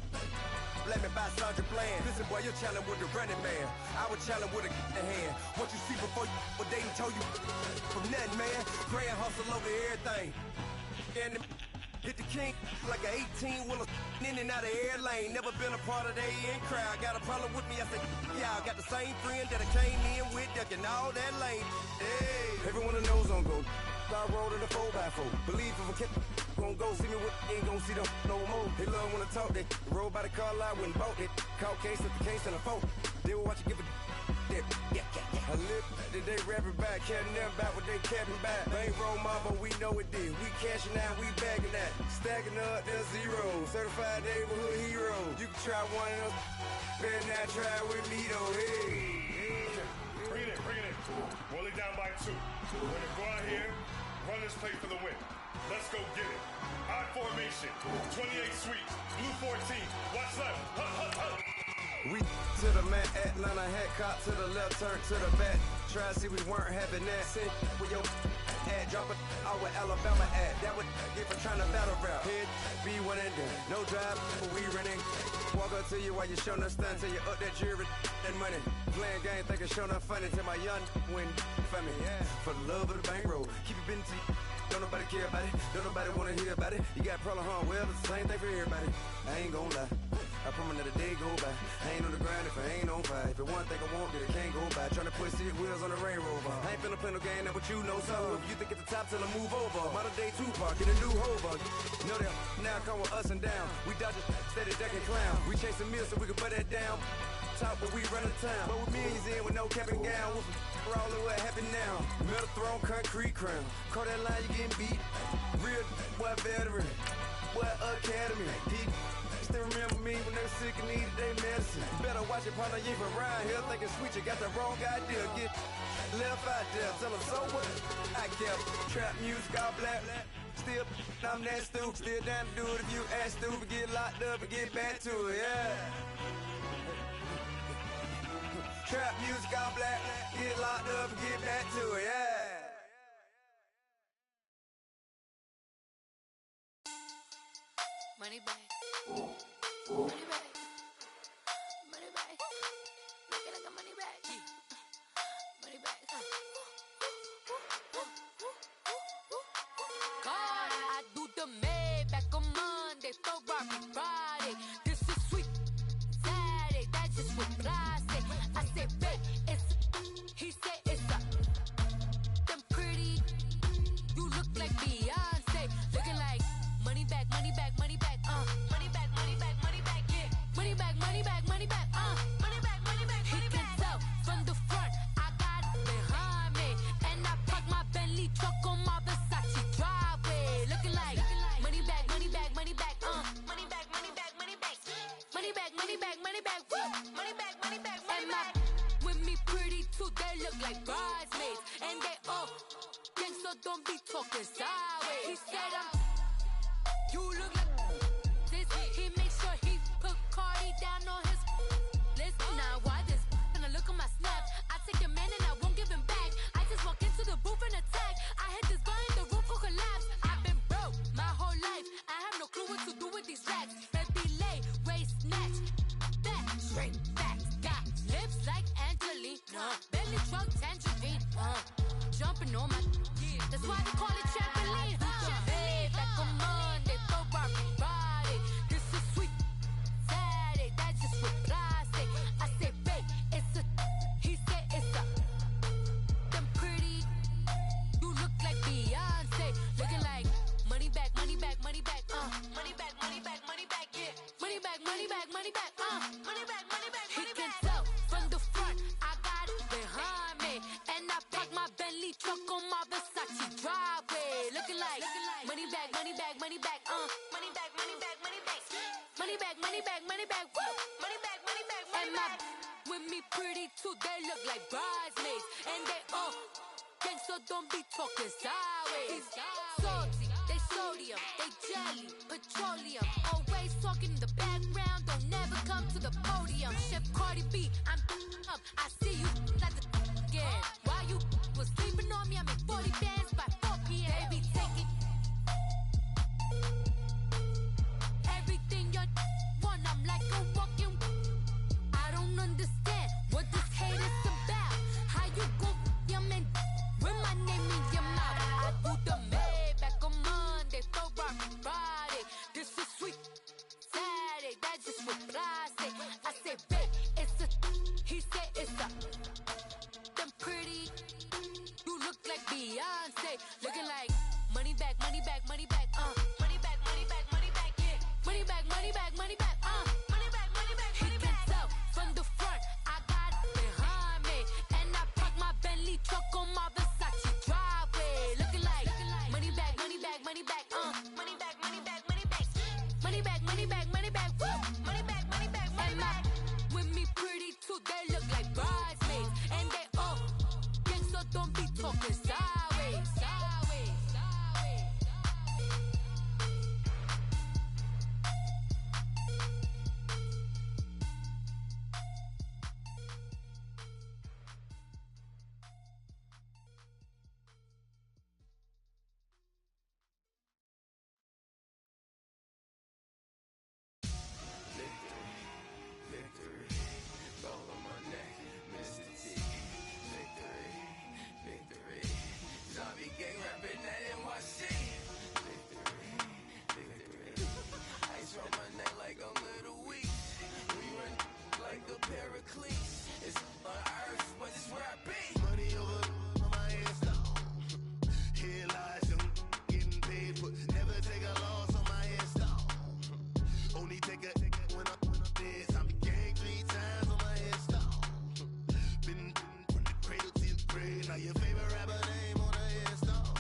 let me buy Sandra Bland. Listen, boy, you're challenging with the running man. I would challenge with a hand. What you see before you, what they told you from nothing, man. Grand hustle over everything. And hit the king like an 18-wheeler in and out of air lane. Never been a part of the in crowd. Got a problem with me, I said, y'all got the same friend that I came in with, ducking all that lane. Hey, everyone knows on go. I rolled in a 4x4. Believe if a kid gon' go see me with, ain't gon' see them no more. They love when I talk, they roll by the car lot, went bought it. Caught case at the case in a phone. They will watch you give a dip. I live that they rapping back, caring them back what they capping back. Bankroll mama, we know it did. We cashing out, we bagging that. Stacking up, there's zero. Certified neighborhood hero. You can try one of them, better not try with me though. Hey. Bring it in. Roll it down by 2. We're gonna go out here, run this play for the win. Let's go get it. Odd formation, 28 sweeps, blue 14. Watch left. Hut. We to the man, Atlanta hat caught to the left, turn to the back. Try to see we weren't having that. Sit with your ad, drop it out with Alabama ad. That would get for trying to battle rap. Head, be one and done. No drive, but we running. Walk up to you while you showing us stun till you up that jewelry and money. Playing game, thinking showing up funny till my young win for me. Yeah. For the love of the bankroll, keep it been to you. Don't nobody care about it, don't nobody wanna hear about it. You got a problem, huh? Well, it's the same thing for everybody. I ain't gon' lie, I promise that a day go by. I ain't on the grind if I ain't on fire. If it one thing I want, then it can't go by. Tryna put 6 wheels on the Range Rover. I ain't finna play no game, that what you know. So if you think at the top, tell them move over. Modern day Tupac, get a new hover. Know that now come with us and down. We dodge it, steady ducking clown. We chasing meals so we can put that down. Top, but we run the town. But with millions in with no cap and gown. We're all in what happened now. Metal throne, concrete crown. Call that line, you getting beat. Real, what veteran, what academy. He still remember me when they were sick and needed their medicine. Better watch it, partner, you ain't around here thinking sweet, you got the wrong idea. Get left out there, tell them so what I kept. Trap music, all black. Still, I'm that stupid. Still down to do it if you ask stupid. Get locked up and get back to it, yeah. Trap music, all black. Get locked up and get back to it, yeah. Money back. Money back. Money back. Make it like a money back. Money back. God, I do the Maybach on Monday, Ferrari Friday. This is sweet Saturday, that's just what I say. I say, babe, it's he said it's a them pretty. You look like Beyonce, looking like money back, money back, money back, money back, money back, money back, yeah, money back, money back, money back, money back, money back, money back. He can tell from the front, I got it behind me, and I park my Bentley truck on my Versace driveway, looking like money back, money back, money back, money back, money back, money back, money back, money back, money back, money back, money back, money back. With me pretty too, they look like bridesmaids, and they all gangsta, don't be talking sideways. He said you look like this. He makes sure he put Cardi down on his list. Now why this? Gonna look at my snap. I take your man and I won't give him back. I just walk into the booth and attack. I hit this button, the roof will collapse. I've been broke my whole life. I have no clue what to do with these racks. Baby lay, waist snatch, back straight back. Got lips like Angelina, belly truck tangerine. Jumping on my, that's why they call it trampoline. Trampoline. Back on Monday, Ferrari Friday. This is sweet Saturday, that's just what I say. I say, babe, it's a, he said it's a, them pretty, you look like Beyonce, looking like money back, money back, money back, money back, money back, money back, yeah, money back. Money back, money back, money back, money back, money back, money back. Money back, money back, money back, woo. Money back, money back, money back. With me pretty too, they look like bridesmaids. And they all gang, so don't be talking sideways. Salty, they sodium, they jelly, petroleum. Always talking in the background, don't never come to the podium. Chef Cardi B, I'm up, I see you like the again. While you was sleeping on me, I make 40 bands by 4 p.m. They be taking everything you want, I'm like a walking. I don't understand what this hate is about. How you go your man with my name in your mouth? I do the Maybach on Monday, throw rock Friday. This is sweet Saturday, that's just what I say. I say, babe, it's a, he say it's a. Them pretty, you look like Beyonce, looking like money back, money back, money back, money back, money back, money back, yeah. Money back, money back, money back, money back, money back, money back. He can tell from the front, I got it behind me, and I park my Bentley truck on my Versace driveway, looking like money back, money back, money back, money back, money back, money back, money back, money back, money back, woo. Money back, money back, money back. With me pretty too, they look like bridesmaids, and they all gang, so don't be talking sideways, sideways, sideways. Zombie gang rapping that NYC. Ice on my neck like I'm Little Weak. We run like a Pericles. It's on earth, but it's where I be. Money over on my install. Here lies young, getting paid, but never take a loss on my install. Only take a when I'm dead. I'm gang 3 times on my install. Been from the cradle to the grave. Now your favorite rapper name on the install.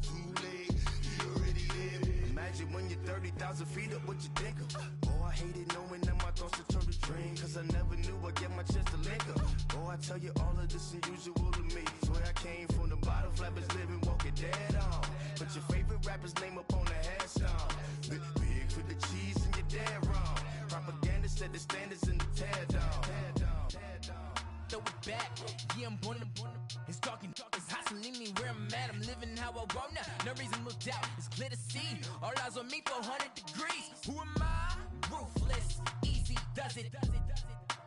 Too late, you already there. Imagine when you're 30,000 feet up, what you think of? Oh, I hated knowing that my thoughts would turn to dream, cause I never knew I'd get my chance to link up. Oh, I tell you all of this unusual to me. Swear I came from the bottom, flappers living, walking dead on. Put your favorite rapper's name up on the headstone. Big for the cheese and you're dead wrong. Propaganda set the standards in the tear down. Throw it back, yeah, I'm born to. It's talking, it's hustling me where I'm at. I'm living how I want now. No reason to doubt, it's clear to see. All eyes on me for 100 degrees. Who am I? Ruthless, easy does it.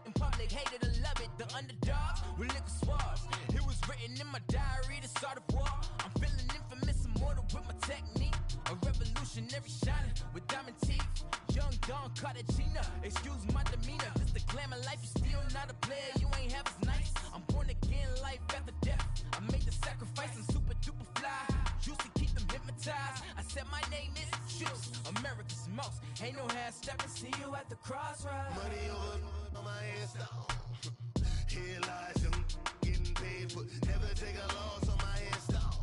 In public, hated or love it. The underdogs with liquor swabs. It was written in my diary to start a war. I'm feeling infamous, immortal with my technique. A revolutionary shining with diamond teeth. Young Don Cartagena, excuse my demeanor. Just the glamour life, you still not a player. You ain't half as nice. I'm born again, life after death. I made the sacrifice and super duper fly. Used to keep them hypnotized. I said my name is Juice, America's most. Ain't no half stepping. See you at the crossroads. Money over on my install. Here lies young, getting paid, but never take a loss on my install.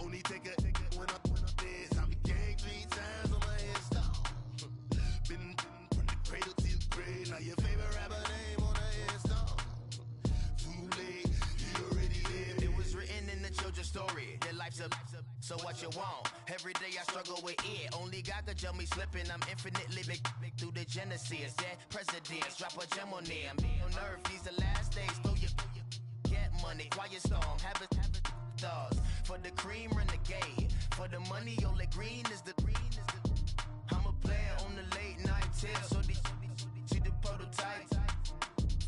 Only take a when I'm dead. I'm gang 3 times on my install. Been from the cradle to the grave. Now your favorite rapper name on the install. Too late, you already there. It was written in the children's story. Their life's a so what you want. Every day I struggle with it. Only God could jump me slipping. I'm infinitely big through the genesis. Dead presidents, drop a gem on them. On earth, these the last days. Throw your get money, quiet storm. Have it thoughts. For the cream, renegade. For the money, Ole Green is the I'm a player on the late night tip. So these see the prototype.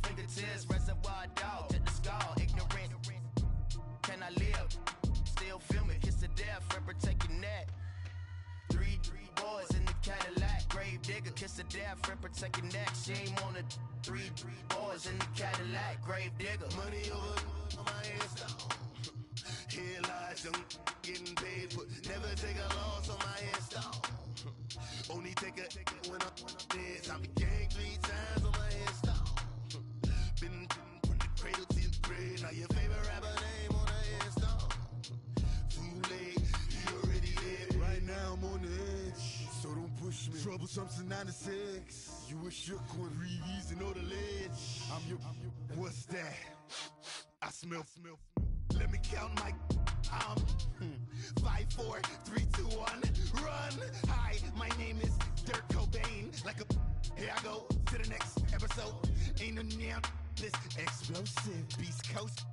Fingertips, reservoir dog to the skull. Ignorant. Can I live? Still film it. Kiss to death, for protect your neck. 3 boys in the Cadillac. Grave digger, kiss to death, for protect your neck. Shame on the 3 boys in the Cadillac. Grave digger. Money over on my install. Here lies young, getting paid, but never take a loss on my install. Only take a when I'm dead. I'm gang 3 times on my install. Been from the cradle to the grave. Now your favorite rapper name on the install. Too late, you already there. Troublesome to 96. You a shook one. Breathe easy, know the ledge. I'm your. What's that? I smell. Let me count my. 5, 4, 3, 2, 1. Run. Hi, my name is Dirk Cobain. Like a. Here I go to the next episode. Ain't no damn this explosive Beast Coast.